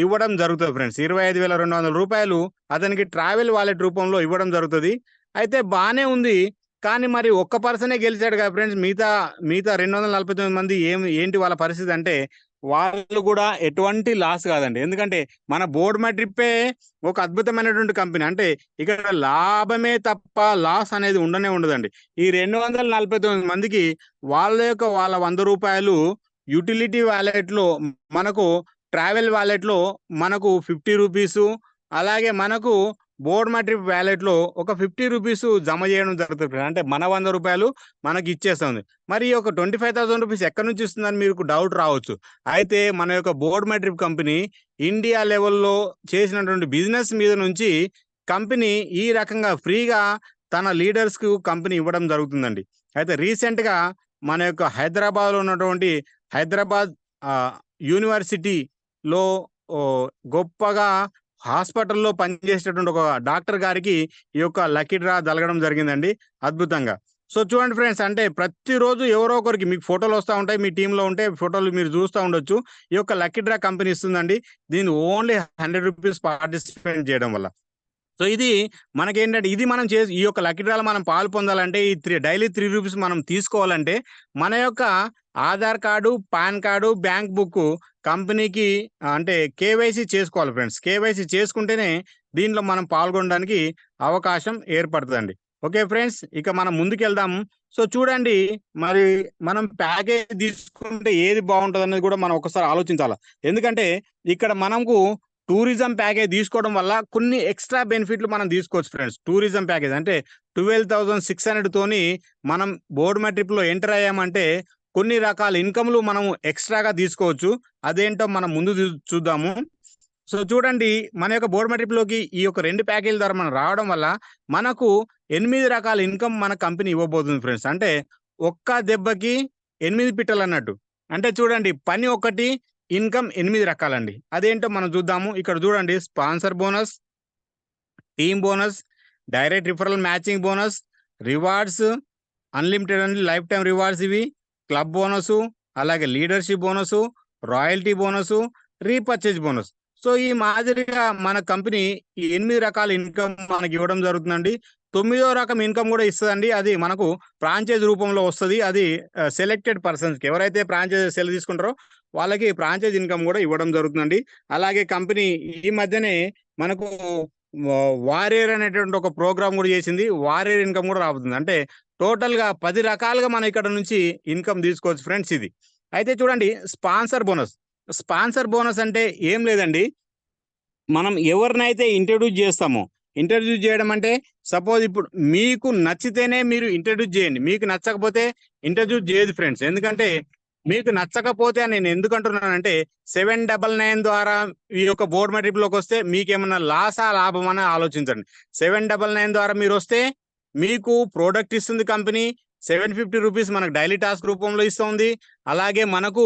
ఇవ్వడం జరుగుతుంది ఫ్రెండ్స్. 25,200 రూపాయలు అతనికి ట్రావెల్ వాలెట్ రూపంలో ఇవ్వడం జరుగుతుంది. అయితే బానే ఉంది, కానీ మరి ఒక్క పర్సనే గెలిచాడు కదా ఫ్రెండ్స్. మిగతా 249 మంది ఏంటి వాళ్ళ పరిస్థితి అంటే వాళ్ళు కూడా ఎటువంటి లాస్ కాదండి. ఎందుకంటే మన బోర్డ్ మై ట్రిప్పే ఒక అద్భుతమైనటువంటి కంపెనీ. అంటే ఇక్కడ లాభమే తప్ప లాస్ అనేది ఉండదండి. ఈ 249 మందికి వాళ్ళ 100 రూపాయలు యూటిలిటీ వాలెట్ లో, మనకు ట్రావెల్ వాలెట్ లో మనకు 50 రూపీస్, అలాగే మనకు బోర్డ్ మై ట్రిప్ వ్యాలెట్ లో ఒక 50 రూపీస్ జమ చేయడం జరుగుతుంది. అంటే మన 100 రూపాయలు మనకి ఇచ్చేస్తుంది. మరి ఒక 25,000 రూపీస్ ఎక్కడి నుంచి ఇస్తుందని మీకు డౌట్ రావచ్చు. అయితే మన యొక్క board my trip company India లెవెల్లో చేసినటువంటి బిజినెస్ మీద నుంచి కంపెనీ ఈ రకంగా ఫ్రీగా తన లీడర్స్ కు కంపెనీ ఇవ్వడం జరుగుతుందండి. అయితే రీసెంట్ గా మన యొక్క హైదరాబాద్ లో ఉన్నటువంటి హైదరాబాద్ యూనివర్సిటీలో గొప్పగా హాస్పిటల్లో పనిచేసేటటువంటి ఒక డాక్టర్ గారికి ఈ యొక్క లక్కీ డ్రా జరగడం జరిగిందండి అద్భుతంగా. సో చూడండి ఫ్రెండ్స్, అంటే ప్రతిరోజు ఎవరో ఒకరికి మీకు ఫోటోలు వస్తూ ఉంటాయి, మీ టీంలో ఉంటే ఫోటోలు మీరు చూస్తూ ఉండొచ్చు. ఈ యొక్క లక్కీ డ్రా కంపెనీ ఇస్తుందండి. దీన్ని ఓన్లీ 100 రూపీస్ పార్టిసిపేట్ చేయడం వల్ల. సో ఇది మనకేంటంటే మనం ఈ యొక్క లక్కీ డ్రాలో మనం పాలు పొందాలంటే డైలీ 3 రూపీస్ మనం తీసుకోవాలంటే మన యొక్క Aadhaar card, pan card, bank book కంపెనీకి అంటే కేవైసీ చేసుకోవాలి ఫ్రెండ్స్. కేవైసీ చేసుకుంటేనే దీనిలో మనం పాల్గొనడానికి అవకాశం ఏర్పడుతుందండి. ఓకే ఫ్రెండ్స్, ఇక మనం ముందుకెళ్దాం. సో చూడండి, మరి మనం ప్యాకేజ్ తీసుకుంటే ఏది బాగుంటుంది అనేది కూడా మనం ఒకసారి ఆలోచించాలి. ఎందుకంటే ఇక్కడ మనకు టూరిజం ప్యాకేజ్ తీసుకోవడం వల్ల కొన్ని ఎక్స్ట్రా బెనిఫిట్లు మనం తీసుకోవచ్చు ఫ్రెండ్స్. టూరిజం ప్యాకేజ్ అంటే 12,600 తోని మనం బోర్డు మై ట్రిప్ లో ఎంటర్ అయ్యామంటే కొన్ని రకాల ఇన్కమ్లు మనం ఎక్స్ట్రాగా తీసుకోవచ్చు. అదేంటో మనం ముందు చూద్దాము. సో చూడండి, మన యొక్క బోర్డు మై ట్రిప్ లోకి ఈ యొక్క 2 ప్యాకేజీల ద్వారా మనం రావడం వల్ల మనకు 8 రకాల ఇన్కమ్ మన కంపెనీ ఇవ్వబోతుంది ఫ్రెండ్స్. అంటే ఒక్క దెబ్బకి 8 పిట్టలు అన్నట్టు. అంటే చూడండి, పని ఒకటి, ఇన్కమ్ 8 రకాలండి. అదేంటో మనం చూద్దాము. ఇక్కడ చూడండి, sponsor bonus, team bonus, direct referral matching bonus, rewards, unlimited and life time rewards ఇవి, క్లబ్ బోనసు, అలాగే leadership bonus, royalty bonus, repurchase bonus. So ఈ మాదిరిగా మన కంపెనీ ఈ 8 రకాల ఇన్కమ్ మనకి ఇవ్వడం జరుగుతుందండి. 9వ రకం ఇన్కమ్ కూడా ఇస్తుందండి. అది మనకు ఫ్రాంచైజ్ రూపంలో వస్తుంది. అది సెలెక్టెడ్ పర్సన్స్కి, ఎవరైతే ఫ్రాంచైజ్ సెల్ తీసుకుంటారో వాళ్ళకి ఫ్రాంచైజ్ ఇన్కమ్ కూడా ఇవ్వడం జరుగుతుందండి. అలాగే కంపెనీ ఈ మధ్యనే మనకు వారియర్ అనేటువంటి ఒక ప్రోగ్రామ్ కూడా చేసింది. వారియర్ ఇన్కమ్ కూడా రాబోతుంది. అంటే టోటల్ గా 10 రకాలుగా మనం ఇక్కడ నుంచి ఇన్కమ్ తీసుకోవచ్చు ఫ్రెండ్స్. ఇది అయితే చూడండి, స్పాన్సర్ బోనస్. స్పాన్సర్ బోనస్ అంటే ఏం లేదండి, మనం ఎవరినైతే ఇంట్రడ్యూస్ చేస్తామో, ఇంట్రడ్యూస్ చేయడం అంటే సపోజ్ ఇప్పుడు మీకు నచ్చితేనే మీరు ఇంట్రడ్యూస్ చేయండి, మీకు నచ్చకపోతే ఇంట్రడ్యూస్ చేయదు ఫ్రెండ్స్. ఎందుకంటే మీకు నచ్చకపోతే నేను ఎందుకు అంటున్నానంటే 799 ద్వారా ఈ యొక్క బోర్డు మై ట్రిప్ లోకి వస్తే మీకు ఏమన్నా లాసా లాభమని ఆలోచించండి. 799 ద్వారా మీరు వస్తే మీకు ప్రోడక్ట్ ఇస్తుంది కంపెనీ, 750 రూపీస్ మనకు డైలీ టాస్క్ రూపంలో ఇస్తుంది. అలాగే మనకు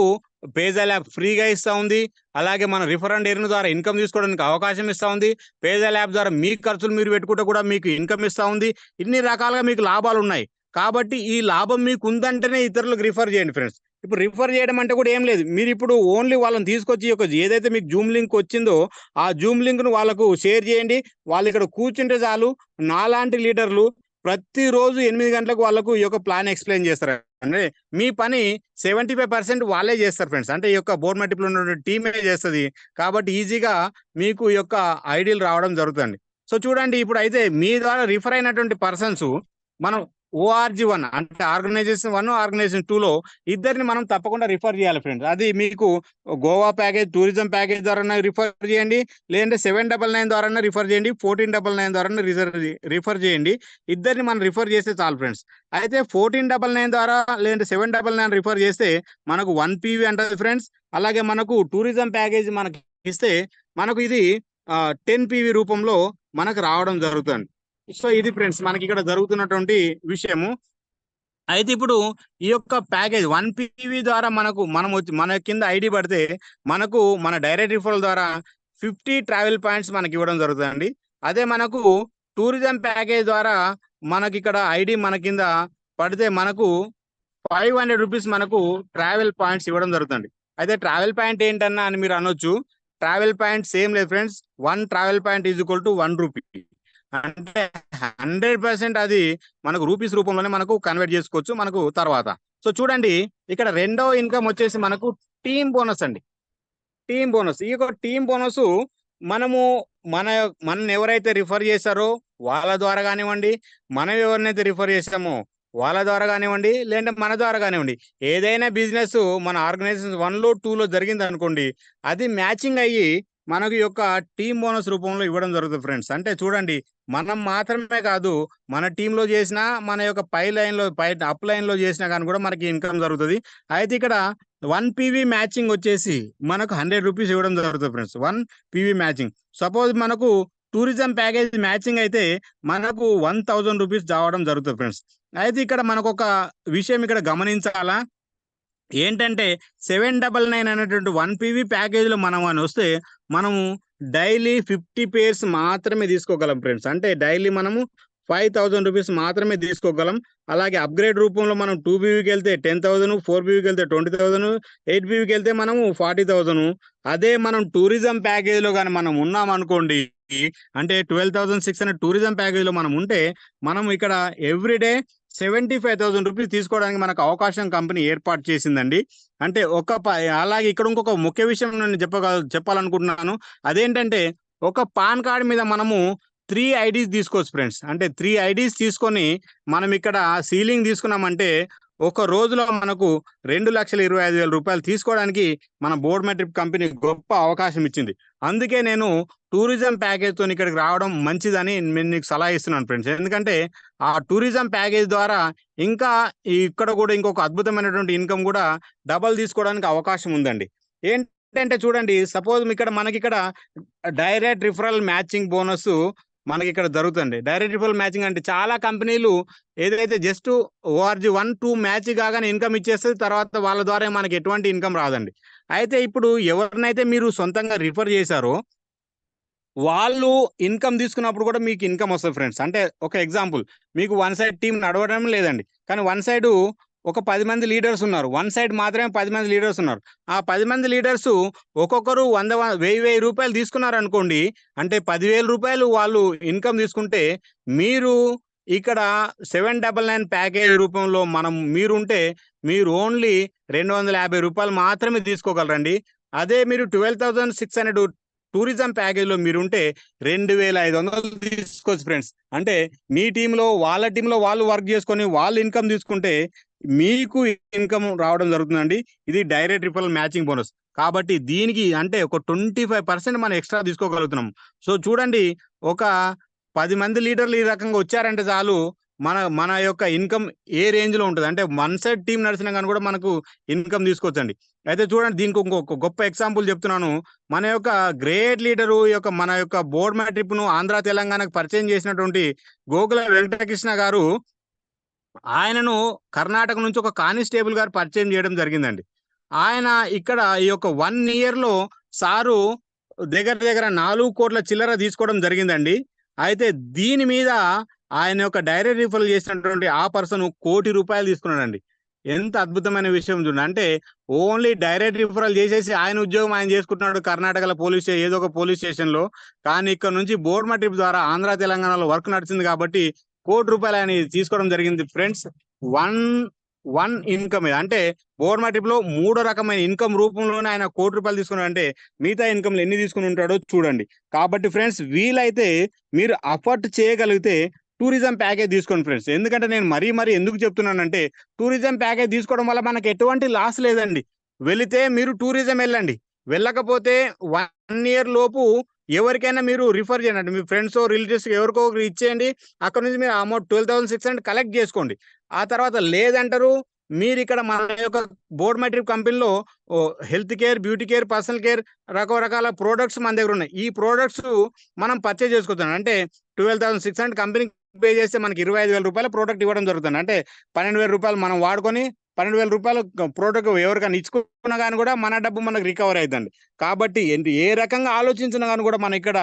పేజల్ యాప్ ఫ్రీగా ఇస్తా ఉంది. అలాగే మన రిఫర్ అండ్ ఎర్న్ ద్వారా ఇన్కమ్ తీసుకోవడానికి అవకాశం ఇస్తా ఉంది. పేజల్ యాప్ ద్వారా మీ ఖర్చులు మీరు పెట్టుకుంటే కూడా మీకు ఇన్కమ్ ఇస్తా ఉంది. ఇన్ని రకాలుగా మీకు లాభాలు ఉన్నాయి. కాబట్టి ఈ లాభం మీకు ఉందంటేనే ఇతరులకు రిఫర్ చేయండి ఫ్రెండ్స్. ఇప్పుడు రిఫర్ చేయడం అంటే కూడా ఏం లేదు, మీరు ఇప్పుడు ఓన్లీ వాళ్ళని తీసుకొచ్చి ఒక ఏదైతే మీకు జూమ్ లింక్ వచ్చిందో ఆ జూమ్ లింక్ ను వాళ్ళకు షేర్ చేయండి. వాళ్ళు ఇక్కడ కూర్చుంటే చాలు, నాలాంటి లీడర్లు ప్రతిరోజు 8 గంటలకు వాళ్ళకు ఈ యొక్క ప్లాన్ ఎక్స్ప్లెయిన్ చేస్తారు. అంటే మీ పని 75% వాళ్ళే చేస్తారు ఫ్రెండ్స్. అంటే ఈ యొక్క బోర్డు మై ట్రిప్ లో ఉన్న టీమే చేస్తుంది. కాబట్టి ఈజీగా మీకు ఈ యొక్క ఐడియాలు రావడం జరుగుతుంది. సో చూడండి, ఇప్పుడు అయితే మీ ద్వారా రిఫర్ అయినటువంటి పర్సన్స్ మనం ORG1 అంటే ఆర్గనైజేషన్ 1, ఆర్గనైజేషన్ 2లో ఇద్దరిని మనం తప్పకుండా రిఫర్ చేయాలి ఫ్రెండ్స్. అది మీకు గోవా ప్యాకేజ్, టూరిజం ప్యాకేజ్ ద్వారా రిఫర్ చేయండి, లేదంటే 799 ద్వారా రిఫర్ చేయండి, 1499 ద్వారా రిఫర్ చేయండి. ఇద్దరిని మనం రిఫర్ చేస్తే చాలు ఫ్రెండ్స్. అయితే 1499 ద్వారా లేదంటే 799 రిఫర్ చేస్తే మనకు 1 PV అంటది ఫ్రెండ్స్. అలాగే మనకు టూరిజం ప్యాకేజ్ మనకి ఇస్తే మనకు ఇది 10 PV రూపంలో మనకు రావడం జరుగుతుంది. సో ఇది ఫ్రెండ్స్ మనకి ఇక్కడ జరుగుతున్నటువంటి విషయము. అయితే ఇప్పుడు ఈ యొక్క ప్యాకేజ్ 1 PV ద్వారా మనం వచ్చి మన కింద ఐడి పడితే మనకు మన డైరెక్ట్ రిఫరల్ ద్వారా 50 ట్రావెల్ పాయింట్స్ మనకి ఇవ్వడం జరుగుతుందండి. అదే మనకు టూరిజం ప్యాకేజ్ ద్వారా మనకి ఇక్కడ ఐడి మన కింద పడితే మనకు 500 రూపీస్ మనకు ట్రావెల్ పాయింట్స్ ఇవ్వడం జరుగుతుంది. అయితే ట్రావెల్ పాయింట్ ఏంటన్నా అని మీరు అనొచ్చు. ట్రావెల్ పాయింట్ సేమ్ లేదు friends. 1 travel point is equal to 1 rupee. అంటే 100% అది మనకు రూపీస్ రూపంలోనే మనకు కన్వర్ట్ చేసుకోవచ్చు మనకు తర్వాత. సో చూడండి, ఇక్కడ రెండో ఇన్కమ్ వచ్చేసి మనకు టీమ్ బోనస్ అండి. Team bonus. ఈ యొక్క టీమ్ బోనస్ మనము మన ఎవరైతే రిఫర్ చేశారో వాళ్ళ ద్వారా కానివ్వండి, మనం ఎవరినైతే రిఫర్ చేసామో వాళ్ళ ద్వారా కానివ్వండి, లేదంటే మన ద్వారా కానివ్వండి, ఏదైనా బిజినెస్ మన ఆర్గనైజేషన్ 1లో 2లో జరిగింది అనుకోండి, అది మ్యాచింగ్ అయ్యి మనకు యొక్క టీమ్ బోనస్ రూపంలో ఇవ్వడం జరుగుతుంది ఫ్రెండ్స్. అంటే చూడండి, మనం మాత్రమే కాదు, మన టీంలో చేసినా, మన యొక్క అప్ లైన్ లో చేసినా కానీ కూడా మనకి ఇన్కమ్ జరుగుతుంది. అయితే ఇక్కడ 1 PV మ్యాచింగ్ వచ్చేసి మనకు 100 రూపీస్ ఇవ్వడం జరుగుతుంది ఫ్రెండ్స్. 1 PV matching. సపోజ్ మనకు టూరిజం ప్యాకేజ్ మ్యాచింగ్ అయితే మనకు 1000 రూపీస్ రావడం జరుగుతుంది ఫ్రెండ్స్. అయితే ఇక్కడ మనకు ఒక విషయం ఇక్కడ గమనించాలా ఏంటంటే 799 అనేటువంటి 1 PV ప్యాకేజ్ లో మనం అని వస్తే మనము డైలీ 50 పేర్స్ మాత్రమే తీసుకోగలం ఫ్రెండ్స్. అంటే డైలీ మనము 5000 రూపీస్ మాత్రమే తీసుకోగలం. అలాగే అప్గ్రేడ్ రూపంలో మనం 2 PVకి వెళ్తే 10,000, 4 PVకి వెళ్తే 20,000, 8 PVకి వెళ్తే మనము 40,000. అదే మనం టూరిజం ప్యాకేజ్ లో కానీ మనం ఉన్నాం అనుకోండి, అంటే 12,600 టూరిజం ప్యాకేజ్ లో మనం ఉంటే మనం ఇక్కడ ఎవ్రీడే 75,000 రూపీస్ తీసుకోవడానికి మనకు అవకాశం కంపెనీ ఏర్పాటు చేసిందండి. అంటే అలాగే ఇక్కడ ఇంకొక ముఖ్య విషయం నేను చెప్పాలనుకుంటున్నాను. అదేంటంటే ఒక పాన్ కార్డ్ మీద మనము 3 ఐడీస్ తీసుకోవచ్చు ఫ్రెండ్స్. అంటే 3 ఐడీస్ తీసుకొని మనం ఇక్కడ సీలింగ్ తీసుకున్నామంటే ఒక రోజులో మనకు 2,25,000 తీసుకోవడానికి మన బోర్డ్ మై ట్రిప్ కంపెనీ గొప్ప అవకాశం ఇచ్చింది. అందుకే నేను టూరిజం ప్యాకేజ్తో ఇక్కడికి రావడం మంచిదని నేను నీకు సలహా ఇస్తున్నాను ఫ్రెండ్స్. ఎందుకంటే ఆ టూరిజం ప్యాకేజ్ ద్వారా ఇంకా ఇక్కడ కూడా ఇంకొక అద్భుతమైనటువంటి ఇన్కమ్ కూడా డబల్ తీసుకోవడానికి అవకాశం ఉందండి. ఏంటంటే చూడండి, సపోజ్ మనకిక్కడ డైరెక్ట్ రిఫరల్ మ్యాచింగ్ బోనస్ మనకి ఇక్కడ జరుగుతుంది. డైరెక్ట్ రిఫరల్ మ్యాచింగ్ అంటే చాలా కంపెనీలు ఏదైతే జస్ట్ ఓఆర్జీ 1-2 మ్యాచ్ కాగానే ఇన్కమ్ ఇచ్చేస్తుంది, తర్వాత వాళ్ళ ద్వారా మనకి ఎటువంటి ఇన్కమ్ రాదండి. అయితే ఇప్పుడు ఎవరినైతే మీరు సొంతంగా రిఫర్ చేశారో వాళ్ళు ఇన్కమ్ తీసుకున్నప్పుడు కూడా మీకు ఇన్కమ్ వస్తుంది ఫ్రెండ్స్. అంటే ఒక ఎగ్జాంపుల్, మీకు వన్ సైడ్ టీం నడవడం లేదండి, కానీ వన్ సైడ్ ఒక 10 మంది లీడర్స్ ఉన్నారు, వన్ సైడ్ మాత్రమే 10 మంది లీడర్స్ ఉన్నారు. ఆ 10 మంది లీడర్స్ ఒక్కొక్కరు 100,000 రూపాయలు తీసుకున్నారు అనుకోండి, అంటే 10,000 వాళ్ళు ఇన్కమ్ తీసుకుంటే మీరు ఇక్కడ 799 ప్యాకేజ్ రూపంలో మీరుంటే మీరు ఓన్లీ 250 రూపాయలు మాత్రమే తీసుకోగలరండి. అదే మీరు 12,600 టూరిజం ప్యాకేజ్ లో మీరుంటే 2,500 తీసుకోవచ్చు ఫ్రెండ్స్. అంటే మీ టీంలో వాళ్ళ టీంలో వాళ్ళు వర్క్ చేసుకొని వాళ్ళు ఇన్కమ్ తీసుకుంటే మీకు ఇన్కమ్ రావడం జరుగుతుందండి. ఇది డైరెక్ట్ రిఫరల్ మ్యాచింగ్ బోనస్ కాబట్టి దీనికి అంటే ఒక 25% మనం ఎక్స్ట్రా తీసుకోగలుగుతున్నాం. సో చూడండి, ఒక 10 మంది లీడర్లు ఈ రకంగా వచ్చారంటే చాలు, మన యొక్క ఇన్కమ్ ఏ రేంజ్ లో ఉంటుంది అంటే వన్ సైడ్ టీం నడిచినా కానీ కూడా మనకు ఇన్కమ్ తీసుకోవచ్చండి. అయితే చూడండి, దీనికి ఇంకొక గొప్ప ఎగ్జాంపుల్ చెప్తున్నాను. మన యొక్క గ్రేట్ లీడరు మన యొక్క బోర్డ్ మై ట్రిప్ ను ఆంధ్ర తెలంగాణకు పరిచయం చేసినటువంటి గోకుల వెంకటకృష్ణ గారు, ఆయనను కర్ణాటక నుంచి ఒక కానిస్టేబుల్ గారు పరిచయం చేయడం జరిగిందండి. ఆయన ఇక్కడ ఈ యొక్క 1 year లో సారు దగ్గర 4 కోట్ల చిల్లర తీసుకోవడం జరిగిందండి. అయితే దీని మీద ఆయన యొక్క డైరెక్ట్ రిఫరల్ చేసినటువంటి ఆ పర్సన్ ₹1,00,00,000 తీసుకున్నాడండి. ఎంత అద్భుతమైన విషయం చూడండి. అంటే ఓన్లీ డైరెక్ట్ రిఫరల్ చేసేసి ఆయన ఉద్యోగం ఆయన చేసుకుంటున్నాడు కర్ణాటకలో ఏదో ఒక పోలీస్ స్టేషన్ లో. కానీ ఇక్కడ నుంచి బోర్డ్ మై ట్రిప్ ద్వారా ఆంధ్ర తెలంగాణలో వర్క్ నడిచింది కాబట్టి ₹1,00,00,000 ఆయన తీసుకోవడం జరిగింది ఫ్రెండ్స్. వన్ ఇన్కమ్ అంటే బోర్డ్ మై ట్రిప్ లో 3 రకమైన ఇన్కమ్ రూపంలోనే ఆయన ₹1,00,00,000 తీసుకున్నాడు. అంటే మిగతా ఇన్కమ్ ఎన్ని తీసుకుని ఉంటాడో చూడండి. కాబట్టి ఫ్రెండ్స్, వీలైతే మీరు అఫోర్డ్ చేయగలిగితే టూరిజం ప్యాకేజ్ తీసుకోండి ఫ్రెండ్స్. ఎందుకంటే నేను మరీ ఎందుకు చెప్తున్నానంటే, టూరిజం ప్యాకేజ్ తీసుకోవడం వల్ల మనకు ఎటువంటి లాస్ లేదండి. వెళితే మీరు టూరిజం వెళ్ళండి, వెళ్ళకపోతే 1 year లోపు ఎవరికైనా మీరు రిఫర్ చేయండి, మీ ఫ్రెండ్స్ రిలేటివ్స్ ఎవరికో ఇచ్చేయండి. అక్కడ నుంచి మీరు అమౌంట్ 12,600 కలెక్ట్ చేసుకోండి. ఆ తర్వాత లేదంటారు, మీరు ఇక్కడ మన యొక్క బోర్డ్ మై ట్రిప్ కంపెనీలో health care, beauty care, personal care రకరకాల ప్రోడక్ట్స్ మన దగ్గర ఉన్నాయి. ఈ ప్రోడక్ట్స్ మనం పర్చేజ్ చేసుకోవచ్చు. అంటే 12,600 కంపెనీ పే చేస్తే మనకి ₹25,000 ప్రోడక్ట్ ఇవ్వడం జరుగుతుంది. అంటే ₹12,000 మనం వాడుకొని ₹12,000 ప్రోడక్ట్ ఎవరికైనా ఇచ్చుకున్నా కానీ కూడా మన డబ్బు మనకు రికవర్ అవుతుంది. కాబట్టి ఏ రకంగా ఆలోచించినా కానీ కూడా మనం ఇక్కడ